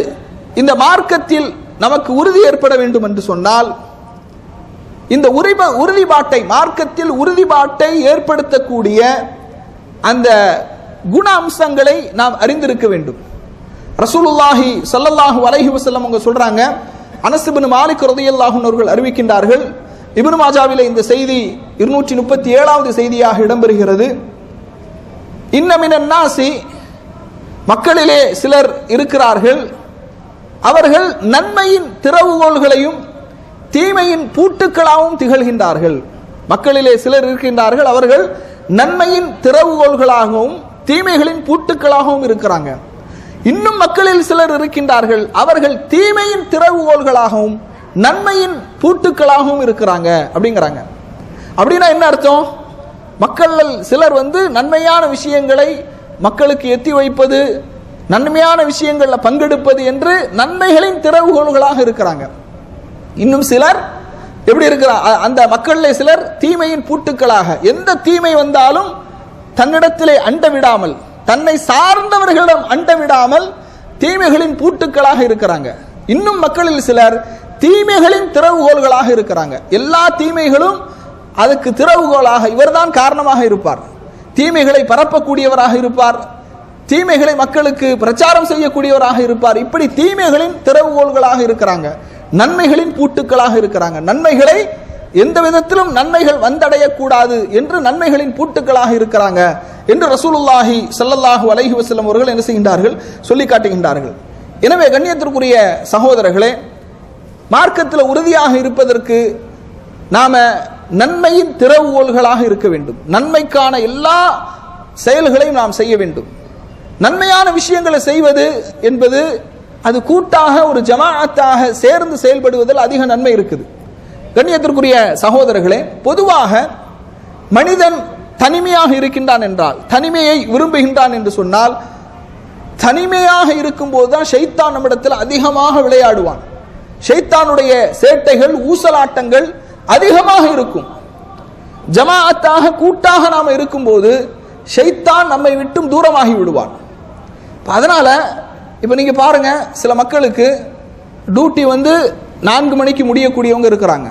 இந்த மார்க்கத்தில் நமக்கு உறுதி ஏற்பட வேண்டும் என்று சொன்னால், இந்த உறுதிப்பாட்டை, மார்க்கத்தில் உறுதிப்பாட்டை ஏற்படுத்தக்கூடிய அந்த குண அம்சங்களை நாம் அறிந்திருக்க வேண்டும். ரசூலுல்லாஹி ஸல்லல்லாஹு அலைஹி வஸல்லம் அவங்க சொல்றாங்க, அனஸ் இப்னு மாலிக் ரலியல்லாஹு அன்ஹு அவர்கள் அறிவிக்கின்றார்கள், இப்னு மாஜாவிலே இந்த செய்தி 237வது செய்தியாக இடம்பெறுகிறது. இன்ன மினன் நாசி, மக்களிலே சிலர் இருக்கிறார்கள், அவர்கள் நன்மையின் திறவுகோல்களையும் தீமையின் பூட்டுக்களாகவும் திகழ்கின்றார்கள். மக்களிலே சிலர் இருக்கின்றார்கள், அவர்கள் நன்மையின் திறவுகோல்களாகவும் தீமைகளின் பூட்டுக்களாகவும் இருக்கிறாங்க. இன்னும் மக்களில் சிலர் இருக்கின்றார்கள், அவர்கள் தீமையின் திறவுகோல்களாகவும் நன்மையின் பூட்டுக்களாகவும் இருக்கிறாங்க அப்படிங்கிறாங்க. அப்படின்னா என்ன அர்த்தம்? மக்கள் சிலர் நன்மையான விஷயங்களை மக்களுக்கு எத்தி வைப்பது, நன்மையான விஷயங்களில் பங்கெடுப்பது என்று நன்மைகளின் திறவுகோல்களாக இருக்கிறாங்க. இன்னும் சிலர் எப்படி இருக்கிறார்? அந்த மக்களில் சிலர் தீமையின் பூட்டுக்களாக, எந்த தீமை வந்தாலும் தன்னிடத்திலே அண்ட விடாமல், தன்னை சார்ந்தவர்களிடம் அண்ட விடாமல் தீமைகளின் பூட்டுக்களாக இருக்கிறாங்க. இன்னும் மக்களில் சிலர் தீமைகளின் திறவுகோல்களாக இருக்கிறாங்க. எல்லா தீமைகளும் அதுக்கு திறவுகோலாக இவர்தான் காரணமாக இருப்பார். தீமைகளை பரப்பக்கூடியவராக இருப்பார், தீமைகளை மக்களுக்கு பிரச்சாரம் செய்யக்கூடியவராக இருப்பார். இப்படி தீமைகளின் திறவுகோல்களாக இருக்கிறாங்க, நன்மைகளின் பூட்டுக்களாக இருக்கிறாங்க. நன்மைகளை எந்த விதத்திலும் நன்மைகள் வந்தடையக்கூடாது என்று நன்மைகளின் பூட்டுக்களாக இருக்கிறாங்க என்று ரசூலுல்லாஹி ஸல்லல்லாஹு அலைஹி வஸல்லம் அவர்கள் என்ன செய்கின்றார்கள்? சொல்லி காட்டுகின்றார்கள். எனவே கண்ணியத்திற்குரிய சகோதரர்களே, மார்க்கத்தில் உறுதியாக இருப்பதற்கு நாம நன்மையின் திறவுகோல்களாக இருக்க வேண்டும். நன்மைக்கான எல்லா செயல்களையும் நாம் செய்ய வேண்டும். நன்மையான விஷயங்களை செய்வது என்பது அது கூட்டாக ஒரு ஜமாஅத்தாக சேர்ந்து செயல்படுவதில் அதிக நன்மை இருக்குது. கண்ணியத்திற்குரிய சகோதரர்களே, பொதுவாக மனிதன் தனிமையாக இருக்கின்றான் என்றால், தனிமையை விரும்புகின்றான் என்று சொன்னால், தனிமையாக இருக்கும் போதுதான் ஷைத்தான் நம்மிடத்தில் அதிகமாக விளையாடுவான். ஷைத்தானுடைய சேட்டைகள், ஊசலாட்டங்கள் அதிகமாக இருக்கும். ஜமாஅத்தாக கூட்டாக நாம் இருக்கும்போது ஷைத்தான் நம்மை விட்டும் தூரமாகி விடுவான். அதனால இப்ப நீங்க பாருங்க, சில மக்களுக்கு டியூட்டி 4 மணிக்கு முடியக்கூடியவங்க இருக்கிறாங்க,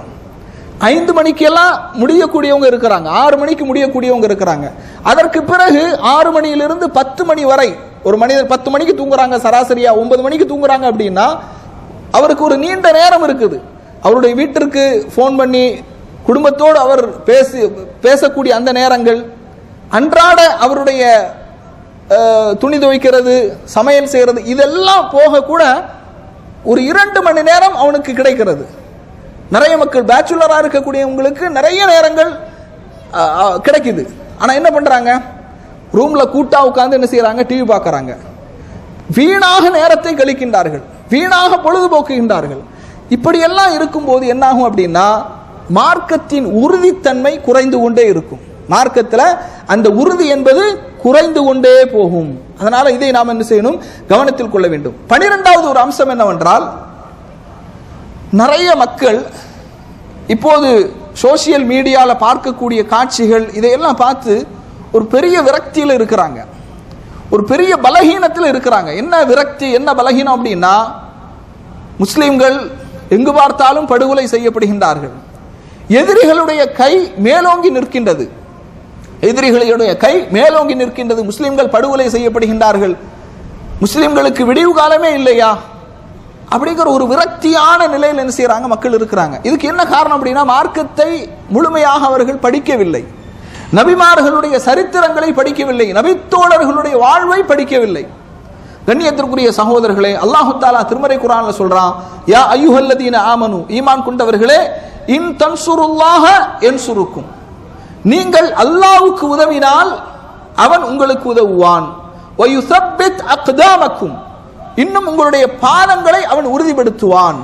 5 மணிக்கெல்லாம் முடியக்கூடியவங்க இருக்கிறாங்க, 6 மணிக்கு முடியக்கூடியவங்க இருக்கிறாங்க. அதற்கு பிறகு 6 மணியிலிருந்து 10 மணி வரை ஒரு மனிதர் 10 மணிக்கு தூங்குறாங்க, சராசரியா 9 மணிக்கு தூங்குறாங்க அப்படின்னா அவருக்கு ஒரு நீண்ட நேரம் இருக்குது. அவருடைய வீட்டிற்கு போன் பண்ணி குடும்பத்தோடு அவர் பேசக்கூடிய அந்த நேரங்கள், அன்றாட அவருடைய துணி துவைக்கிறது, சமையல் செய்கிறது, இதெல்லாம் போக கூட ஒரு 2 மணி நேரம் அவனுக்கு கிடைக்கிறது. நிறைய மக்கள் பேச்சுலரா இருக்கக்கூடியவங்களுக்கு நிறைய நேரங்கள் கிடைக்குது. ஆனா என்ன பண்றாங்க? ரூம்ல கூட்டா உட்கார்ந்து என்ன செய்யறாங்க? டிவி பார்க்கறாங்க. வீணாக நேரத்தை கழிக்கின்றார்கள், வீணாக பொழுதுபோக்குகின்றார்கள். இப்படியெல்லாம் இருக்கும்போது என்னாகும் அப்படின்னா, மார்க்கத்தின் உறுதித்தன்மை குறைந்து கொண்டே இருக்கும். மார்க்கத்தில் அந்த உறுதி என்பது குறைந்து கொண்டே போகும். அதனால இதை நாம் என்ன செய்யணும்? கவனத்தில் கொள்ள வேண்டும். 12வது ஒரு அம்சம் என்னவென்றால், நிறைய மக்கள் இப்போது சோசியல் மீடியால பார்க்கக்கூடிய காட்சிகள் இதையெல்லாம் பார்த்து ஒரு பெரிய விரக்தியில் இருக்கிறாங்க, ஒரு பெரிய பலகீனத்தில் இருக்கிறாங்க. என்ன விரக்தி, என்ன பலகீனம் அப்படின்னா, முஸ்லிம்கள் எங்கு பார்த்தாலும் படுகொலை செய்யப்படுகின்றார்கள், எதிரிகளுடைய கை மேலோங்கி நிற்கின்றது, எதிரிகளுடைய கை மேலோங்கி நிற்கின்றது, முஸ்லிம்கள் படுகொலை செய்யப்படுகின்றார்கள், முஸ்லிம்களுக்கு விடிவு காலமே இல்லையா அப்படிங்கிற ஒரு விரக்தியான நிலையில் என்ன செய்யறாங்க? மக்கள் இருக்கிறாங்க. இதுக்கு என்ன காரணம் அப்படின்னா, மார்க்கத்தை முழுமையாக அவர்கள் படிக்கவில்லை, நபிமார்களுடைய சரித்திரங்களை படிக்கவில்லை, நபித்தோழர்களுடைய வாழ்வை படிக்கவில்லை. கண்ணியத்திற்குரிய சகோதரர்களே, அல்லாஹு தஆலா திருமறை குர்ஆன்ல சொல்றான், யா அய்யுஹல்லதீன ஆமனு, ஈமான் கொண்டவர்களே, இன் தன்சுருல்லாஹ யன்சுருக்கும், நீங்கள் அல்லாஹ்வுக்கு உதவினால் அவன் உங்களுக்கு உதவுவான், வ யுஸப்பித் அக்தாமக்கும், இன்னும் உங்களுடைய பாதங்களை அவன் உறுதிப்படுத்துவான்.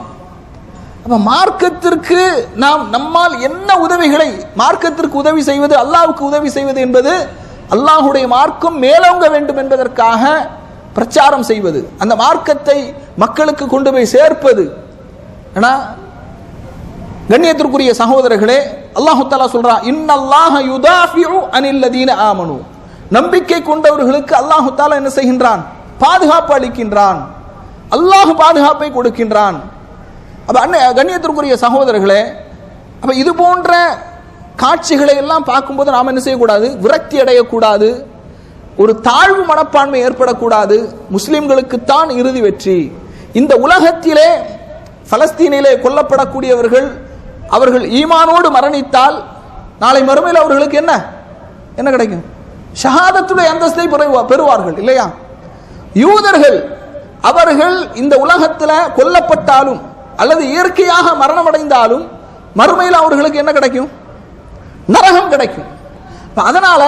அப்ப மார்க்கத்திற்கு நாம் நம்மால் என்ன உதவிகளை, மார்க்கத்திற்கு உதவி செய்வது, அல்லாஹ்வுக்கு உதவி செய்வது என்பது அல்லாஹ்வுடைய மார்க்கம் மேலோங்க வேண்டும் என்பதற்காக பிரச்சாரம் செய்வது, அந்த மார்க்கத்தை மக்களுக்கு கொண்டு போய் சேர்ப்பது. கண்ணியத்திற்குரிய சகோதரர்களே, அல்லாஹ் தஆலா சொல்றான், இன்னல்லாஹ யுதாஃபிஉ அனில்லதீன ஆமனு, நம்பிக்கை கொண்டவர்களுக்கு அல்லாஹ் தஆலா என்ன செய்கின்றான்? பாதுகாப்பு அளிக்கின்றான், அல்லாஹ் பாதுகாப்பை கொடுக்கின்றான். அப்ப கண்ணியத்திற்குரிய சகோதரர்களே, அப்ப இது போன்ற காட்சிகளை எல்லாம் பார்க்கும்போது நாம் என்ன செய்யக்கூடாது? விரக்தி அடையக்கூடாது, ஒரு தாழ்வு மனப்பான்மை ஏற்படக்கூடாது. முஸ்லிம்களுக்குத்தான் இறுதி வெற்றி. இந்த உலகத்திலே பலஸ்தீனிலே கொல்லப்படக்கூடியவர்கள் அவர்கள் ஈமானோடு மரணித்தால் நாளை மறுமையில் அவர்களுக்கு என்ன என்ன கிடைக்கும்? ஷஹாதத்துடைய அந்தஸ்தை பெறுவார்கள் இல்லையா? யூதர்கள் அவர்கள் இந்த உலகத்தில் கொல்லப்பட்டாலும் அல்லது இயற்கையாக மரணம் அடைந்தாலும் மறுமையில் அவர்களுக்கு என்ன கிடைக்கும்? நரகம் கிடைக்கும். அதனால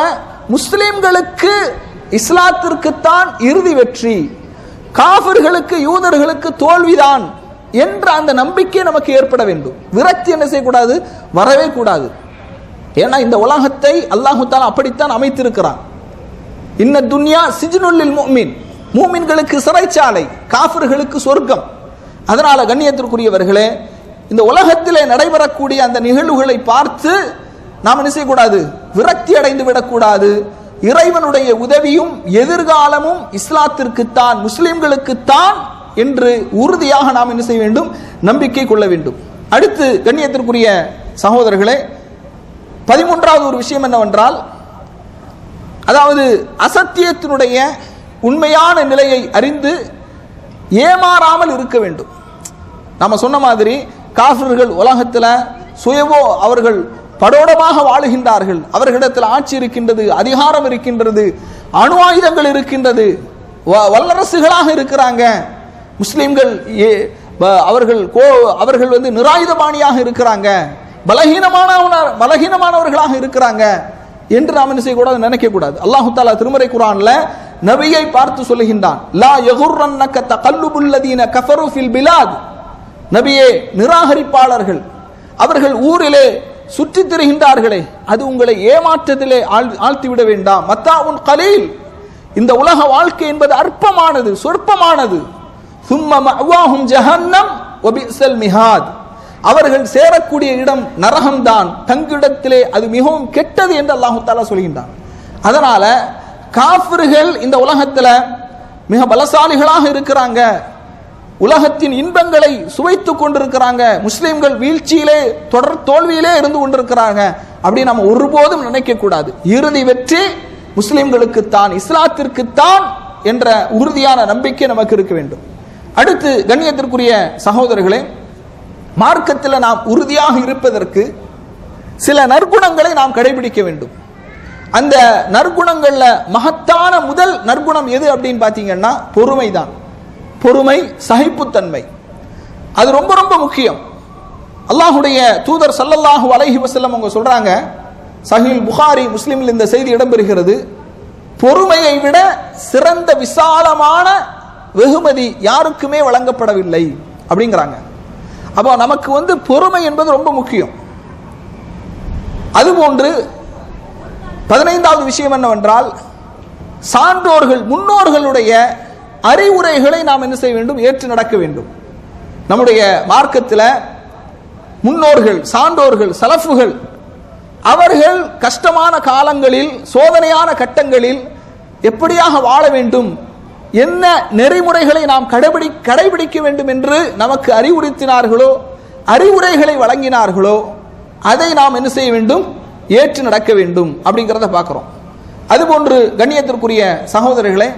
முஸ்லிம்களுக்கு இஸ்லாத்திற்குத்தான் இறுதி வெற்றி, காஃபிர்களுக்கு யூதர்களுக்கு தோல்விதான் என்ற அந்த நம்பிக்கை நமக்கு ஏற்பட வேண்டும். விரக்தி என்ன செய்யக்கூடாது, வரவே கூடாது. ஏன்னா இந்த உலகத்தை அல்லாஹு தஆலா அப்படித்தான் அமைத்திருக்கிறான். இன்ன துன்யா சிஜ்னுல் முஃமின், மூமின்களுக்கு சிறைச்சாலை, காஃபிர்களுக்கு சொர்க்கம். அதனால கண்ணியத்திற்குரியவர்களே, இந்த உலகத்திலே நடைபெறக்கூடிய அந்த நிகழ்வுகளை பார்த்து நாம் என்ன செய்யக்கூடாது, விரக்தி அடைந்து விடக்கூடாது. இறைவனுடைய உதவியும் எதிர்காலமும் இஸ்லாத்திற்குத்தான், முஸ்லிம்களுக்குத்தான் என்று உறுதியாக நாம் என்ன செய்ய வேண்டும், நம்பிக்கை கொள்ள வேண்டும். அடுத்து கண்ணியத்திற்குரிய சகோதரர்களே, 13வது ஒரு விஷயம் என்னவென்றால், அதாவது அசத்தியத்தினுடைய உண்மையான நிலையை அறிந்து ஏமாறாமல் இருக்க வேண்டும். நாம சொன்ன மாதிரி காஃபிர்கள் உலகத்தில் சுயவோ அவர்கள் படோடமாக வாழுகின்றார்கள். அவர்களிடத்தில் ஆட்சி இருக்கின்றது, அதிகாரம் இருக்கின்றது, அணு ஆயுதங்கள் இருக்கின்றது, வல்லரசுகளாக இருக்கிறாங்க. முஸ்லிம்கள் அவர்கள் நிராயுதபாணியாக இருக்கிறாங்க, பலகீனமானவர்களாக இருக்கிறாங்க என்று நாம் என்ன செய்யக்கூடாது, நினைக்க கூடாது. அல்லாஹு தஆலா திருமறை குர்ஆன்ல நபியை பார்த்து சொல்லுகின்றான், லா யகுர்ரன்னக தகல்லுபுல் லதீன கஃபரு ஃபில் பிலாத். நபியே, நிராகரிப்பாளர்கள் அவர்கள் ஊரிலே சுற்றித் திரிகின்றார்களே, அது உங்களை ஏமாற்றத்திலே ஆழ்த்திவிட வேண்டாம். மத்தாஉன் கலீல், இந்த உலக வாழ்க்கை என்பது அற்பமானது, சொற்பமானது. சும்ம மஅவாஹும் ஜஹன்னம் வ பிஸல் மிஹாத், அவர்கள் சேரக்கூடிய இடம் நரகம்தான், தங்கிடத்திலே அது மிகவும் கெட்டது என்று அல்லாஹு தஆலா சொல்கின்றான். அதனால காஃபிர்கள் இந்த உலகத்துல மிக பலசாலிகளாக இருக்கிறாங்க, உலகத்தின் இன்பங்களை சுவைத்துக் கொண்டிருக்கிறாங்க, முஸ்லிம்கள் வீழ்ச்சியிலே தொடர் தோல்வியிலே இருந்து கொண்டிருக்கிறாங்க அப்படி நம்ம ஒருபோதும் நினைக்க கூடாது. இறுதி வெற்றி முஸ்லிம்களுக்குத்தான், இஸ்லாத்திற்குத்தான் என்ற உறுதியான நம்பிக்கை நமக்கு இருக்க வேண்டும். அடுத்து கண்ணியத்திற்குரிய சகோதரர்களே, மார்க்கத்தில் நாம் உறுதியாக இருப்பதற்கு சில நற்குணங்களை நாம் கடைபிடிக்க வேண்டும். அந்த நற்குணங்கள்ல மகத்தான முதல் நற்குணம் எது அப்படின்னு பார்த்தீங்கன்னா பொறுமை தான். பொறுமை, சகிப்புத்தன்மை, அது ரொம்ப ரொம்ப முக்கியம். அல்லாஹுடைய தூதர் ஸல்லல்லாஹு அலைஹி வஸல்லம் அவங்க சொல்றாங்க, சஹீஹ் புகாரி முஸ்லிமில் இந்த செய்தி இடம்பெறுகிறது, பொறுமையை விட சிறந்த விசாலமான வெகுமதி யாருக்குமே வழங்கப்படவில்லை அப்படிங்கிறாங்க. அப்போ நமக்கு பொறுமை என்பது ரொம்ப முக்கியம். அதுபோன்று 15வது விஷயம் என்னவென்றால், சான்றோர்கள் முன்னோர்களுடைய அறிவுரைகளை நாம் என்ன செய்ய வேண்டும், ஏற்று நடக்க வேண்டும். நம்முடைய மார்க்கத்தில் முன்னோர்கள், சான்றோர்கள், சலஃபுகள் அவர்கள் கஷ்டமான காலங்களில், சோதனையான கட்டங்களில் எப்படியாக வாழ வேண்டும், என்ன நெறிமுறைகளை நாம் கடைபிடிக்க வேண்டும் என்று நமக்கு அறிவுறுத்தினார்களோ, அறிவுரைகளை வழங்கினார்களோ, அதை நாம் என்ன செய்ய வேண்டும், ஏற்று நடக்க வேண்டும் அப்படிங்கிறத பார்க்கிறோம். அதுபோன்று கண்ணியத்திற்குரிய சகோதரர்களே,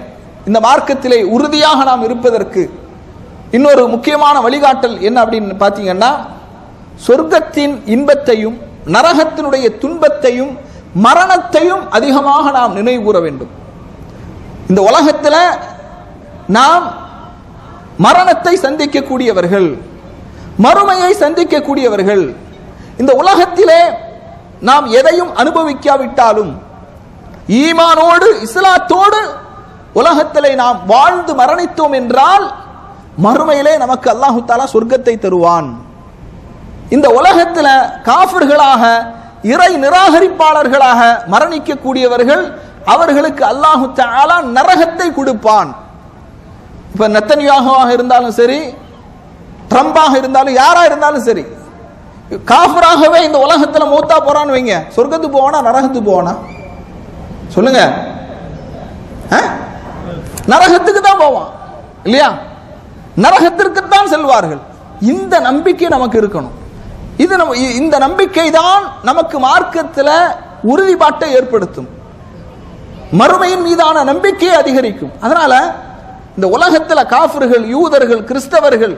இந்த மார்க்கத்திலே உறுதியாக நாம் இருப்பதற்கு இன்னொரு முக்கியமான வழிகாட்டல் என்ன அப்படின்னு பார்த்தீங்கன்னா, சொர்க்கத்தின் இன்பத்தையும் நரகத்தினுடைய துன்பத்தையும் மரணத்தையும் அதிகமாக நாம் நினைவு கூற வேண்டும். இந்த உலகத்தில் நாம் மரணத்தை சந்திக்கக்கூடியவர்கள், மறுமையை சந்திக்கக்கூடியவர்கள். இந்த உலகத்திலே நாம் எதையும் அனுபவிக்காவிட்டாலும் ஈமானோடு இஸ்லாத்தோடு உலகத்திலே நாம் வாழ்ந்து மரணித்தோம் என்றால் மறுமையிலே நமக்கு அல்லாஹு தஆலா சொர்க்கத்தை தருவான். இந்த உலகத்தில் காஃபிர்களாக, இறை நிராகரிப்பாளர்களாக மரணிக்கக்கூடியவர்கள், அவர்களுக்கு அல்லாஹு தஆலா நரகத்தை கொடுப்பான். இப்ப நெத்தன்யாஹுவாக இருந்தாலும் சரி, ட்ரம்பாக இருந்தாலும், யாரா இருந்தாலும் சரி, காஃபிராகவே இந்த உலகத்தில் மூத்தா போறான்னு வைங்க, சொர்க்கத்துக்கு போவானா நரகத்துக்கு போவானா சொல்லுங்க? நரகத்துக்கு தான் போவான் இல்லையா? நரகத்திற்கு தான் செல்வார்கள். இந்த நம்பிக்கை நமக்கு இருக்கணும். இந்த நம்பிக்கை தான் நமக்கு மார்க்கத்தில் உறுதிப்பாட்டை ஏற்படுத்தும், மறுமையின் மீதான நம்பிக்கையை அதிகரிக்கும். அதனால இந்த உலகத்தில் காஃபிர்கள், யூதர்கள், கிறிஸ்தவர்கள்,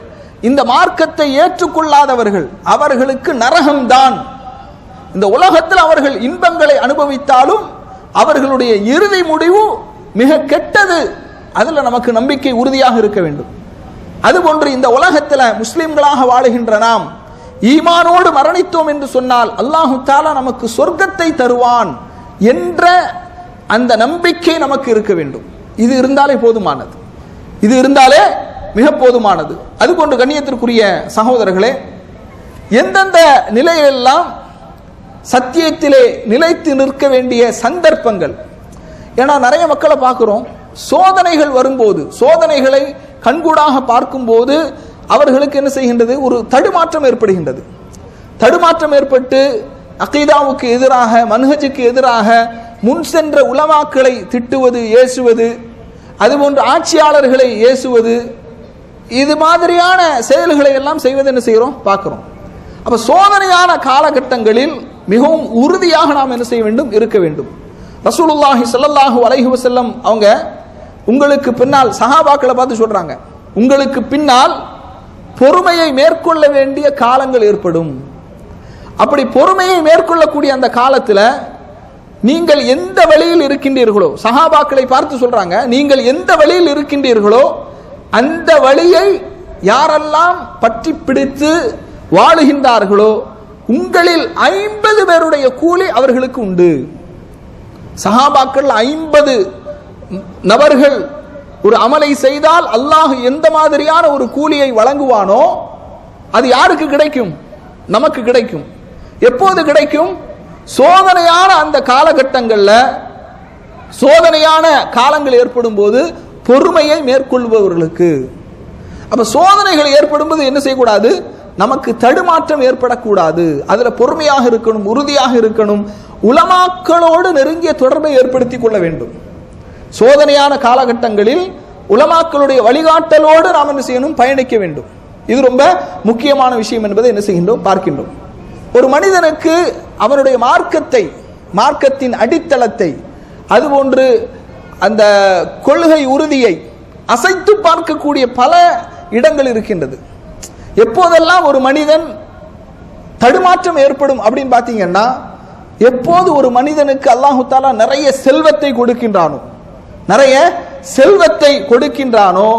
இந்த மார்க்கத்தை ஏற்றுக்கொள்ளாதவர்கள், அவர்களுக்கு நரகம்தான். இந்த உலகத்தில் அவர்கள் இன்பங்களை அனுபவித்தாலும் அவர்களுடைய இறுதி முடிவு மிக கெட்டது. அதுல நமக்கு நம்பிக்கை உறுதியாக இருக்க வேண்டும். அதுபோன்று இந்த உலகத்தில் முஸ்லிம்களாக வாழுகின்ற நாம் ஈமானோடு மரணித்தோம் என்று சொன்னால் அல்லாஹு தஆலா நமக்கு சொர்க்கத்தை தருவான் என்ற அந்த நம்பிக்கை நமக்கு இருக்க வேண்டும். இது இருந்தாலே போதுமானது, இது இருந்தாலே மிக போதுமானது. அதுபோன்று கண்ணியத்திற்குரிய சகோதரர்களே, எந்தெந்த நிலையெல்லாம் சத்தியத்திலே நிலைத்து நிற்க வேண்டிய சந்தர்ப்பங்கள், ஏன்னா நிறைய மக்களை பார்க்கிறோம், சோதனைகள் வரும்போது, சோதனைகளை கண்கூடாக பார்க்கும்போது அவர்களுக்கு என்ன செய்கின்றது, ஒரு தடுமாற்றம் ஏற்படுகின்றது. தடுமாற்றம் ஏற்பட்டு அகீதாவுக்கு எதிராக, மன்ஹஜுக்கு எதிராக முன் சென்ற உலமாக்களை திட்டுவது, ஏசுவது, அதுபோன்று ஆட்சியாளர்களை ஏசுவது, இது மாதிரியான செயல்களை எல்லாம் செய்வது என்ன செய்கிறோம், பார்க்கிறோம். அப்ப சோதனையான காலகட்டங்களில் மிகவும் உறுதியாக நாம் என்ன செய்ய வேண்டும், இருக்க வேண்டும். ரசூலுல்லாஹி ஸல்லல்லாஹு அலைஹி வஸல்லம் அவங்க உங்களுக்கு பின்னால் சஹாபாக்களை பார்த்து சொல்றாங்க, உங்களுக்கு பின்னால் பொறுமையை மேற்கொள்ள வேண்டிய காலங்கள் ஏற்படும். அப்படி பொறுமையை மேற்கொள்ளக்கூடிய அந்த காலத்தில் நீங்கள் எந்த வழியில் இருக்கின்றீர்களோ, சஹாபாக்களை பார்த்து சொல்றாங்க, நீங்கள் எந்த வழியில் இருக்கின்றீர்களோ அந்த வழியை யாரெல்லாம் பற்றி பிடித்து வாழுகின்றார்களோ உங்களில் 50 பேருடைய கூலி அவர்களுக்கு உண்டு. சஹாபாக்கள் 50 நபர்கள் ஒரு அமலை செய்தால் அல்லாஹ் எந்த மாதிரியான ஒரு கூலியை வழங்குவானோ அது யாருக்கு கிடைக்கும், நமக்கு கிடைக்கும். எப்போது கிடைக்கும், சோதனையான அந்த காலகட்டங்கள்ல, சோதனையான காலங்கள் ஏற்படும் போது பொறுமையை மேற்கொள்பவர்களுக்கு. அப்ப சோதனைகள் ஏற்படும் போது என்ன செய்யக்கூடாது, நமக்கு தடுமாற்றம் ஏற்படக்கூடாது, அதுல பொறுமையாக இருக்கணும், உறுதியாக இருக்கணும், உலமாக்களோடு நெருங்கிய தொடர்பை ஏற்படுத்திக் கொள்ள வேண்டும். சோதனையான காலகட்டங்களில் உலமாக்களுடைய வழிகாட்டலோடு நாம் என்ன செய்யணும், பயணிக்க வேண்டும். இது ரொம்ப முக்கியமான விஷயம் என்பதை என்ன செய்கின்றோம், பார்க்கின்றோம். ஒரு மனிதனுக்கு அவனுடைய மார்க்கத்தை, மார்க்கத்தின் அடித்தளத்தை, அதுபோன்று அந்த கொள்கை உறுதியை அசைத்து பார்க்கக்கூடிய பல இடங்கள் இருக்கின்றது. எப்போதெல்லாம் ஒரு மனிதன் தடுமாற்றம் ஏற்படும் அப்படின்னு பார்த்தீங்கன்னா, எப்போது ஒரு மனிதனுக்கு அல்லாஹு தாலா நிறைய செல்வத்தை கொடுக்கின்றானோ, நிறைய செல்வத்தை கொடுக்கின்றானோ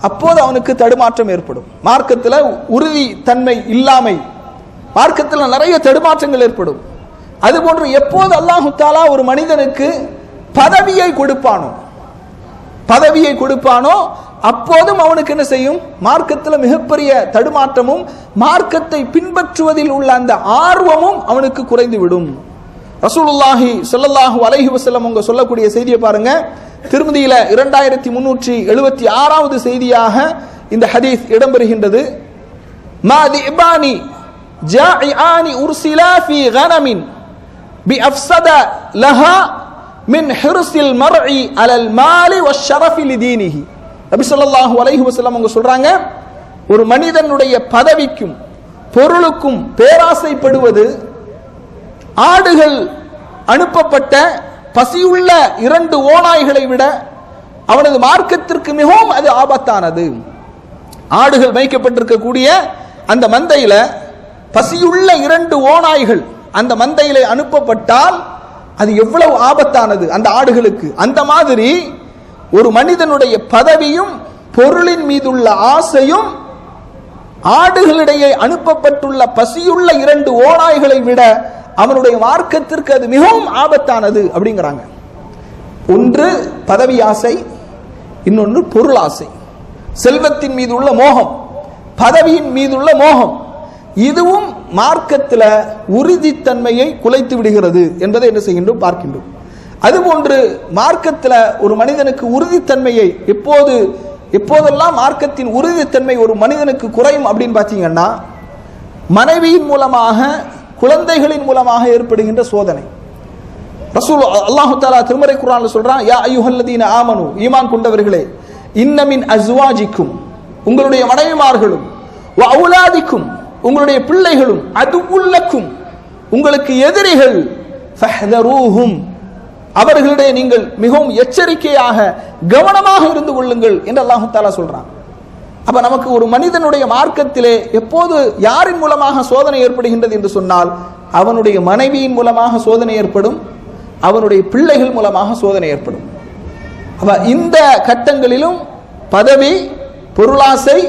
அப்போது அவனுக்கு தடுமாற்றம் ஏற்படும். மார்க்கத்தில் உறுதி தன்மை இல்லாமை, மார்க்கத்தில் நிறைய தடுமாற்றங்கள் ஏற்படும். அதுபோன்று எப்போது அல்லாஹு தாலா ஒரு மனிதனுக்கு பதவியை கொடுப்பானோ, பதவியை கொடுப்பானோ அப்போதும் அவனுக்கு என்ன செய்யும், மார்க்கத்தில் மிகப்பெரிய தடுமாற்றமும் மார்க்கத்தை பின்பற்றுவதில் உள்ள அந்த ஆர்வமும் அவனுக்கு குறைந்துவிடும். ரசூலுல்லாஹி ஸல்லல்லாஹு அலைஹி வஸல்லம் அவங்க சொல்லக்கூடிய செய்தியை பாருங்க. திருமதியில 2376வது செய்தியாக இந்த ஹதீஸ் இடம்பெறுகின்றது. மா திபானி ஜாஇஆனி உர்சிலா ஃபீ கனமின் பி அஃஸத லஹா மின் ஹிர்ஸில் மர்இ அலல் மாலி வஷ்ஷரஃபி லிதீனிஹி. நபி ஸல்லல்லாஹு அலைஹி வஸல்லம் அவங்க சொல்றாங்க, ஒரு மனிதனுடைய பதவிக்கும் பொருளுக்கும் பேராசைப்படுவது ஆடுகள் அனுப்பப்பட்ட பசியுள்ள 2 ஓநாய்களை விட அவனது மார்க்கத்திற்கு மிகவும் அது ஆபத்தானது. ஆடுகள் மேய்க்கப்பட்டிருக்கக்கூடிய அந்த மந்தையில பசியுள்ள 2 ஓநாய்கள் அந்த மந்தையில அனுப்பப்பட்டால் அது எவ்வளவு ஆபத்தானது அந்த ஆடுகளுக்கு. அந்த மாதிரி ஒரு மனிதனுடைய பதவியும் பொருளின் மீதுள்ள ஆசையும் ஆடுகளிடையே அனுப்பப்பட்டுள்ள பசியுள்ள 2 ஓநாய்களை விட அவனுடைய மார்க்கத்திற்கு அது மிகவும் ஆபத்தானது அப்படிங்கிறாங்க. ஒன்று பதவி ஆசை, இன்னொன்று பொருள் ஆசை. செல்வத்தின் மீது உள்ள மோகம், பதவியின் மீதுள்ள மோகம், இதுவும் மார்க்கத்தில் உறுதித்தன்மையை குலைத்து விடுகிறது என்பதை என்ன செய்கின்றோம், பார்க்கின்றோம். அதுபோன்று மார்க்கத்தில் ஒரு மனிதனுக்கு உறுதித்தன்மையை எப்போதெல்லாம் மார்க்கத்தின் உறுதித்தன்மை ஒரு மனிதனுக்கு குறையும் அப்படின்னு பார்த்தீங்கன்னா, மனைவியின் மூலமாக, குழந்தைகளின் மூலமாக ஏற்படுகின்ற சோதனை. ரசூல் அல்லாஹு தஆலா திருமறை குர்ஆன்ல சொல்றான், யா அய்யுஹல்லதீன ஆமனு, ஈமான் கொண்டவர்களே, இன்ன மின் அஸ்வாஜிக்கும், உங்களுடைய மனைவிமார்களும், வ அவுலாதிக்கும், உங்களுடைய பிள்ளைகளும், அதுவுல்லக்கும், உங்களுக்கு எதிரிகள், ஃபஹ்தரூஹும், அவர்களிடையே நீங்கள் மிகவும் எச்சரிக்கையாக கவனமாக இருந்து கொள்ளுங்கள் என்று அல்லாஹு தஆலா சொல்றான். அப்ப நமக்கு ஒரு மனிதனுடைய மார்க்கத்திலே எப்போது யாரின் மூலமாக சோதனை ஏற்படுகின்றது என்று சொன்னால், அவனுடைய மனைவியின் மூலமாக சோதனை ஏற்படும், அவனுடைய பிள்ளைகள் மூலமாக சோதனை ஏற்படும். அப்ப இந்த கட்டங்களிலும் பதவி, பொருளாசை,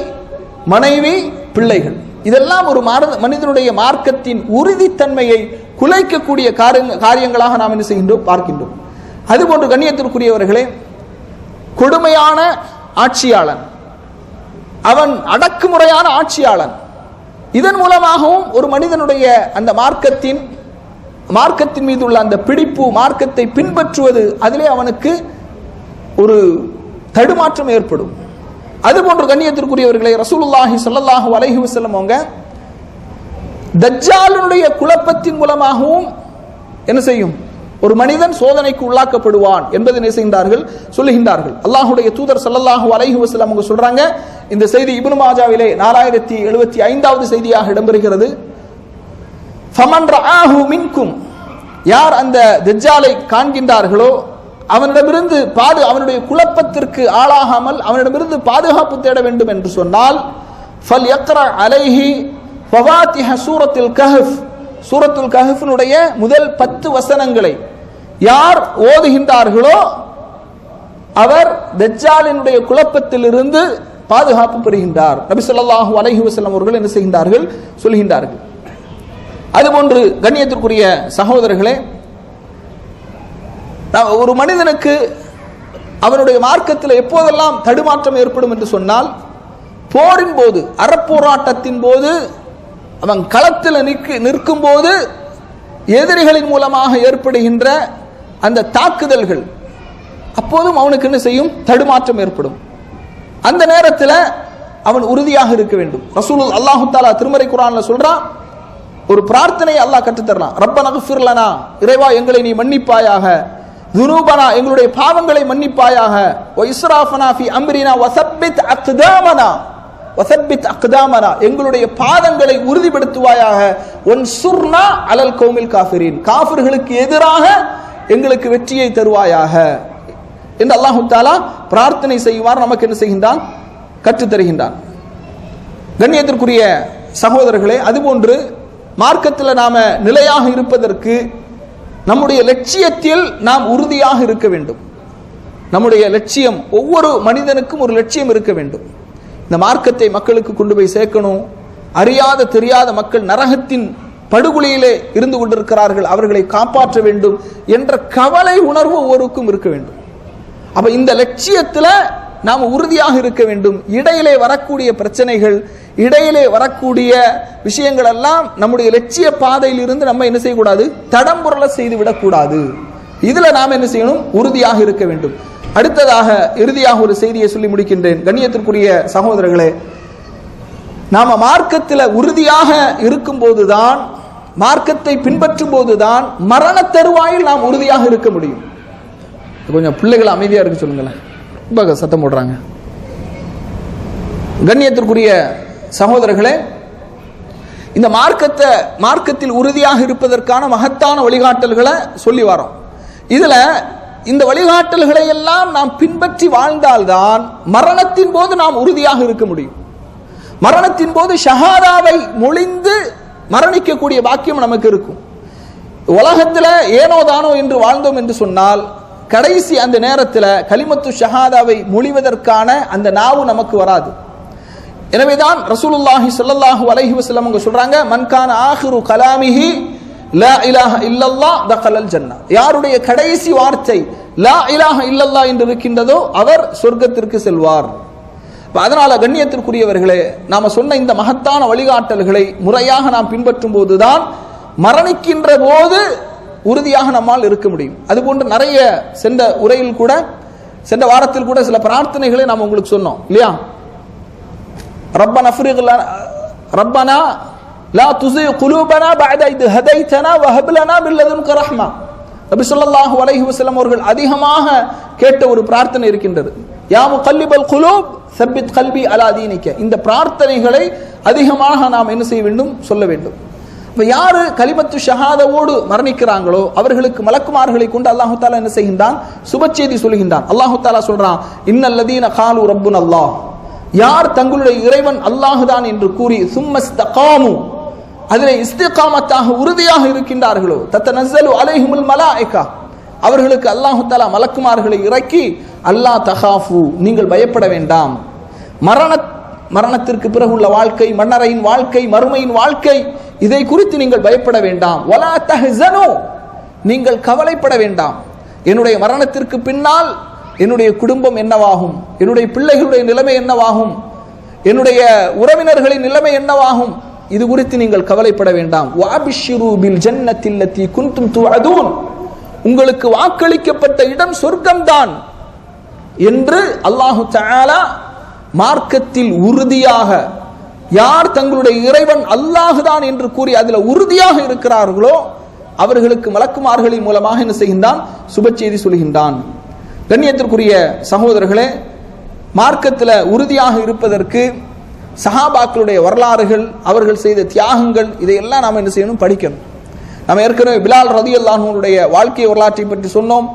மனைவி, பிள்ளைகள், இதெல்லாம் ஒரு மனிதனுடைய மார்க்கத்தின் உறுதித்தன்மையை குலைக்கக்கூடிய காரியங்களாக நாம் என்ன செய்கின்றோம், பார்க்கின்றோம். அதுபோன்று கண்ணியத்திற்குரியவர்களே, கொடுமையான ஆட்சியாளன், அவன் அடக்குமுறையான ஆட்சியாளன். இதன் மூலமாகவும் ஒரு மனிதனுடைய அந்த மார்க்கத்தின் மீது உள்ள அந்த பிடிப்பு, மார்க்கத்தை பின்பற்றுவது, அதிலே அவனுக்கு ஒரு தடுமாற்றம் ஏற்படும். அதுபோன்று கண்ணியத்திற்குரியவர்களை, ரசூலுல்லாஹி ஸல்லல்லாஹு அலைஹி வஸல்லம் அவங்க தஜ்ஜாலுடைய குழப்பத்தின் மூலமாகவும் என்ன செய்யும், ஒரு மனிதன் சோதனைக்கு உள்ளாக்கப்படுவான் என்பதை என்ன செய்கின்றார்கள், சொல்லுகின்றார்கள். அல்லாஹ்வுடைய தூதர் ஸல்லல்லாஹு அலைஹி வஸல்லம் அவங்க சொல்றாங்க, இந்த செய்தி இப்னு மாஜாவிலே 4075வது செய்தியாக இடம்பெறுகிறது. ஃபமன் ரஆஹு மின்கும், யார் அந்த தஜ்ஜாலை காண்கின்றார்களோ அவனிடமிருந்து அவனுடைய குழப்பத்திற்கு ஆளாகாமல் அவனிடமிருந்து பாதுகாப்பு தேட வேண்டும் என்று சொன்னால், ஃபல் யக்ரா அலைஹி ஃபவாத்திஹ சூரத்துல் கஹஃப், சூரத்துல் கஹஃபினுடைய முதல் 10 வசனங்களை யார் ஓதுகின்றார்களோ அவர் தஜ்ஜாலினுடைய குழப்பத்திலிருந்து பாதுகாப்பு பெறுகின்றார். நபி ஸல்லல்லாஹு அலைஹி வஸல்லம் அவர்கள் என்ன செய்கின்றார்கள், சொல்கின்றார்கள். அதுபோன்று கண்ணியத்திற்குரிய சகோதரர்களே, ஒரு மனிதனுக்கு அவனுடைய மார்க்கத்தில் எப்போதெல்லாம் தடுமாற்றம் ஏற்படும் என்று சொன்னால், போரின் போது, அறப்போராட்டத்தின் போது, அவன் களத்தில் நிற்கும் போது எதிரிகளின் மூலமாக ஏற்படுகின்ற அந்த தாக்குதல்கள், அப்போதும் அவனுக்கு என்ன செய்யும், தடுமாற்றம் ஏற்படும். அந்த நேரத்தில் அவன் உறுதியாக இருக்க வேண்டும். ரசூலுல்லாஹி அல்லாஹு தஆலா திருமறை குர்ஆன்ல சொல்றான், ஒரு பிரார்த்தனை அல்லாஹ் கற்றுத்தரலாம். ரப்பனா ஃபிர் லனா, இறைவா எங்களை நீ மன்னிப்பாயாக, துனூபனா எங்களுடைய பாவங்களை மன்னிப்பாயாக, வ இஸ்ராஃபனா ஃபி அம்ரினா வஸப்பித் அக்தாமனா, வஸப்பித் அக்தாமனா எங்களுடைய பாதங்களை உறுதிப்படுத்துவாயாக, வன்சுர்னா அலல் கௌமில் காஃபிரின் காஃபிர்களுக்கு எதிராக எங்களுக்கு வெற்றியை தருவாயாக என்று அல்லாஹ் தஆலா பிரார்த்தனை செய்வார். நமக்கு என்ன செய்கின்றான், கற்றுத் தருகின்றான். கண்ணியத்திற்குரிய சகோதரர்களே, அதுபோன்று மார்க்கத்தில் நாம நிலையாக இருப்பதற்கு நம்முடைய லட்சியத்தில் நாம் உறுதியாக இருக்க வேண்டும். நம்முடைய லட்சியம், ஒவ்வொரு மனிதனுக்கும் ஒரு லட்சியம் இருக்க வேண்டும். இந்த மார்க்கத்தை மக்களுக்கு கொண்டு போய் சேர்க்கணும். அறியாத தெரியாத மக்கள் நரகத்தின் படுகொலியிலே இருந்து கொண்டிருக்கிறார்கள், அவர்களை காப்பாற்ற வேண்டும் என்ற கவலை உணர்வு ஒவ்வொருக்கும் இருக்க வேண்டும். அப்ப இந்த லட்சியத்தில் நாம் உறுதியாக இருக்க வேண்டும். இடையிலே வரக்கூடிய பிரச்சனைகள், இடையிலே வரக்கூடிய விஷயங்கள் எல்லாம் நம்முடைய லட்சிய பாதையில் இருந்து நம்ம என்ன செய்யக்கூடாது, தடம்புரள செய்து விடக்கூடாது. இதுல நாம் என்ன செய்யணும், உறுதியாக இருக்க வேண்டும். அடுத்ததாக இறுதியாக ஒரு செய்தியை சொல்லி முடிக்கின்றேன். கண்ணியத்திற்குரிய சகோதரர்களே, நாம மார்க்கத்தில் உறுதியாக இருக்கும் போதுதான், மார்க்கத்தை பின்பற்றும் போதுதான் மரண தருவாயில் நாம் உறுதியாக இருக்க முடியும். கொஞ்சம் பிள்ளைகள் அமைதியா இருக்கு சொல்லுங்களேன், ரொம்ப சத்தம் போடுறாங்க. கண்ணியத்திற்குரிய சகோதரர்களே, இந்த மார்க்கத்தில் உறுதியாக இருப்பதற்கான மகத்தான வழிகாட்டல்களை சொல்லி வரோம். இதுல இந்த வழிகாட்டல்களை எல்லாம் நாம் பின்பற்றி வாழ்ந்தால்தான் மரணத்தின் போது நாம் உறுதியாக இருக்க முடியும். மரணத்தின் போது ஷஹாதாவை மொழிந்து மரணிக்கக்கூடிய பாக்கியம் நமக்கு இருக்கும். உலகத்தில் ஏனோ தானோ என்று வாழ்ந்தோம் என்று சொன்னால், கடைசி அந்த நேரத்தில் கலிமத்து ஷஹாதாவை மொழிவதற்கான அந்த நாவு நமக்கு வராது. எனவேதான் ரசூலுல்லாஹி ஸல்லல்லாஹு அலைஹி வஸல்லம் அவங்க சொல்றாங்க, மன் கான ஆகிரு கலாமிஹி லா இலாஹ இல்லல்லாஹ் தகலல் ஜன்னah, யாருடைய கடைசி வார்த்தை லா இலாஹ இல்லல்லாஹ் என்று இருக்கின்றதோ அவர் சொர்க்கத்திற்கு செல்வார். அதனால கண்ணியத்திற்குரியவர்களே, நாம சொன்ன இந்த மகத்தான வழிகாட்டல்களை முறையாக நாம் பின்பற்றும் போதுதான் மரணிக்கின்ற போது உறுதியாக நம்மால் இருக்க முடியும். அதுபோன்று நிறைய சென்ற வாரத்தில் கூட சில பிரார்த்தனைகளை நாம் உங்களுக்கு சொன்னோம் இல்லையா? ரப்பனா லா துஸிக் குலூபனா பஅத இத் ஹதைதனா வஹப் லனா மின் லதுன்க ரஹ்மா. நபி ஸல்லல்லாஹு அலைஹி வஸல்லம் அவர்கள் அதிகமாக கேட்ட ஒரு பிரார்த்தனை இருக்கின்றது. யா முகல்லிபல் குலூப் சப்பித் கல்பி அலா தீனிக. இந்த பிரார்த்தனைகளை அதிகமாக நாம் என்ன செய்ய வேண்டும், சொல்ல வேண்டும். இப்ப யாரு கலிமத்து ஷஹாதாவோடு மரணிக்கிறாங்களோ அவர்களுக்கு மலக்குமார்களை கொண்டு அல்லாஹு தஆலா என்ன செய்கின்றான், சுப செய்தி சொல்கின்றான். அல்லாஹு தஆலா சொல்றான், இன்னல்லதீன காலு ரப்புன அல்லாஹ், யார் தங்களுடைய இறைவன் அல்லாஹுதான் என்று கூறி சும்மஸ்தகாமு, அதிலே இஸ்திகாமத்தாக உறுதியாக இருக்கின்றார்களோ, தத்தனஸ்ஸலு அலைஹிமுல் மலாயிகா, அவர்களுக்கு அல்லாஹு தஆலா மலக்குமார்களை இறக்கி, அல்லா தகாஃபு, நீங்கள் பயப்பட வேண்டாம், மரணத்திற்கு பிறகு உள்ள வாழ்க்கை, மன்னரையின் வாழ்க்கை, மறுமையின் வாழ்க்கை, இதை குறித்து நீங்கள் பயப்பட வேண்டாம், வலா தஹ்ஸனு, நீங்கள் கவலைப்பட வேண்டாம், என்னுடைய மரணத்திற்கு பின்னால் என்னுடைய குடும்பம் என்னவாகும், என்னுடைய பிள்ளைகளுடைய நிலைமை என்னவாகும், என்னுடைய உறவினர்களின் நிலைமை என்னவாகும், இது குறித்து நீங்கள் கவலைப்பட வேண்டாம். வஅபிஷிரு பில் ஜன்னத்தில் லத்தி குன்தும் துஅதூன், உங்களுக்கு வாக்களிக்கப்பட்ட இடம் சொர்க்கம்தான் என்று அல்லாஹு தஆலா மார்க்கத்தில் உறுதியாக, யார் தங்களுடைய இறைவன் அல்லாஹுதான் என்று கூறி அதில் உறுதியாக இருக்கிறார்களோ அவர்களுக்கு மலக்குமார்களின் மூலமாக என்ன செய்கின்றான், சுப செய்தி சொல்கின்றான். கண்ணியத்திற்குரிய சகோதரர்களே, மார்க்கத்தில் உறுதியாக இருப்பதற்கு சஹாபாக்களுடைய வரலாறுகள், அவர்கள் செய்த தியாகங்கள், இதையெல்லாம் நாம் என்ன செய்யணும், படிக்கணும். நம்ம ஏற்கனவே பிலால் ரலியல்லாஹு அன்ஹுடைய வாழ்க்கை வரலாற்றை பற்றி சொன்னோம்.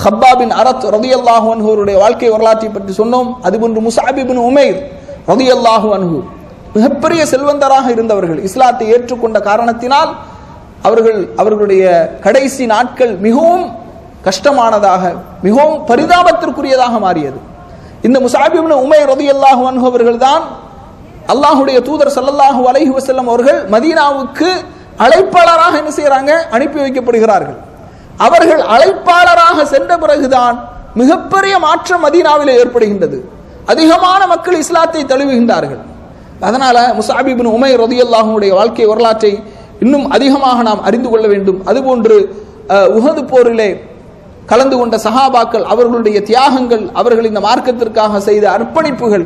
ஹப்பாப் பின் அரத் ரலியல்லாஹு அன்ஹுடைய வாழ்க்கை வரலாற்றை பற்றி சொன்னோம். அதுபோன்று முஸஅப் இப்னு உமைர் ரலியல்லாஹு அன்ஹு மிகப்பெரிய செல்வந்தராக இருந்தவர்கள். இஸ்லாத்தை ஏற்றுக்கொண்ட காரணத்தினால் அவர்களுடைய கடைசி நாட்கள் மிகவும் கஷ்டமானதாக, மிகவும் பரிதாபத்திற்குரியதாக மாறியது. இந்த முஸஅப் இப்னு உமைர் ரலியல்லாஹு அன்ஹு அவர்கள்தான் அல்லாஹ்வுடைய தூதர் ஸல்லல்லாஹு அலைஹி வஸல்லம் அவர்கள் மதீனாவுக்கு அழைப்பாளராக என்ன செய்யறாங்க, அனுப்பி வைக்கப்படுகிறார்கள். அவர்கள் அழைப்பாளராக சென்ற பிறகுதான் மிகப்பெரிய மாற்றம் மதீனாவிலே ஏற்படுகின்றது. அதிகமான மக்கள் இஸ்லாத்தை தழுவுகின்றார்கள். அதனால முஸஅப் இப்னு உமைர் ரலியல்லாஹு அன்ஹுடைய வாழ்க்கை வரலாற்றை இன்னும் அதிகமாக நாம் அறிந்து கொள்ள வேண்டும். அதுபோன்று உஹது போரிலே கலந்து கொண்ட சஹாபாக்கள், அவர்களுடைய தியாகங்கள், அவர்கள் இந்த மார்க்கத்திற்காக செய்த அர்ப்பணிப்புகள்,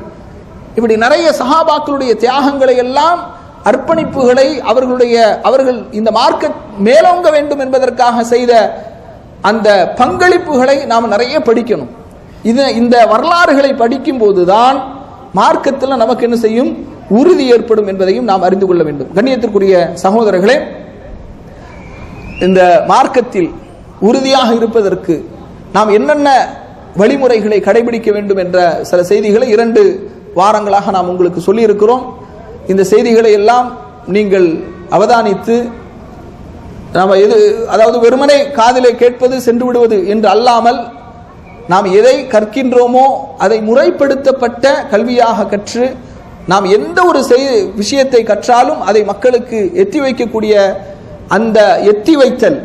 இப்படி நிறைய சஹாபாக்களுடைய தியாகங்களை எல்லாம், அர்ப்பணிப்புகளை, அவர்கள் இந்த மார்க்க மேலோங்க வேண்டும் என்பதற்காக செய்த அந்த பங்களிப்புகளை நாம் நிறைய படிக்கணும். இந்த வரலாறுகளை படிக்கும் போதுதான் மார்க்கத்தில் நமக்கு என்ன செய்யும், உறுதி ஏற்படும் என்பதையும் நாம் அறிந்து கொள்ள வேண்டும். கண்ணியத்திற்குரிய சகோதரர்களே, இந்த மார்க்கத்தில் உறுதியாக இருப்பதற்கு நாம் என்னென்ன வழிமுறைகளை கடைபிடிக்க வேண்டும் என்ற சில செய்திகளை 2 வாரங்களாக நாம் உங்களுக்கு சொல்லியிருக்கிறோம். இந்த செய்திகளை எல்லாம் நீங்கள் அவதானித்து, நாம் அதாவது வெறுமனே காதிலே கேட்பது சென்று விடுவது என்று அல்லாமல், நாம் எதை கற்கின்றோமோ அதை முறைப்படுத்தப்பட்ட கல்வியாக கற்று, நாம் எந்த ஒரு விஷயத்தை கற்றாலும் அதை மக்களுக்கு எத்தி வைக்கக்கூடிய அந்த எத்தி வைத்தல்,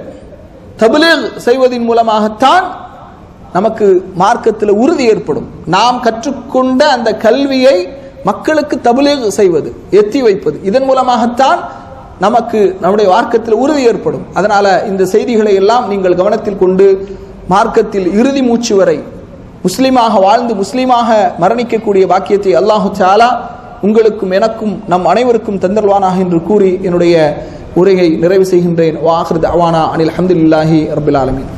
தப்லீக் செய்வதன் மூலமாகத்தான் நமக்கு மார்க்கத்தில் உறுதி ஏற்படும். நாம் கற்றுக்கொண்ட அந்த கல்வியை மக்களுக்கு தப்லீக் செய்வது, எத்தி வைப்பது, இதன் மூலமாகத்தான் நமக்கு நம்முடைய மார்க்கத்தில் உறுதி ஏற்படும். அதனால இந்த செய்திகளை எல்லாம் நீங்கள் கவனத்தில் கொண்டு மார்க்கத்தில் இறுதி மூச்சு வரை முஸ்லீமாக வாழ்ந்து முஸ்லீமாக மரணிக்கக்கூடிய பாக்கியத்தை அல்லாஹு தஆலா உங்களுக்கும் எனக்கும் நம் அனைவருக்கும் தந்தல்வானாக என்று கூறி என்னுடைய உரையை நிறைவு செய்கின்றேன். வ ஆகிரு தஅவானா அனில் ஹம்துலில்லாஹி ரப்பில் ஆலமீன்.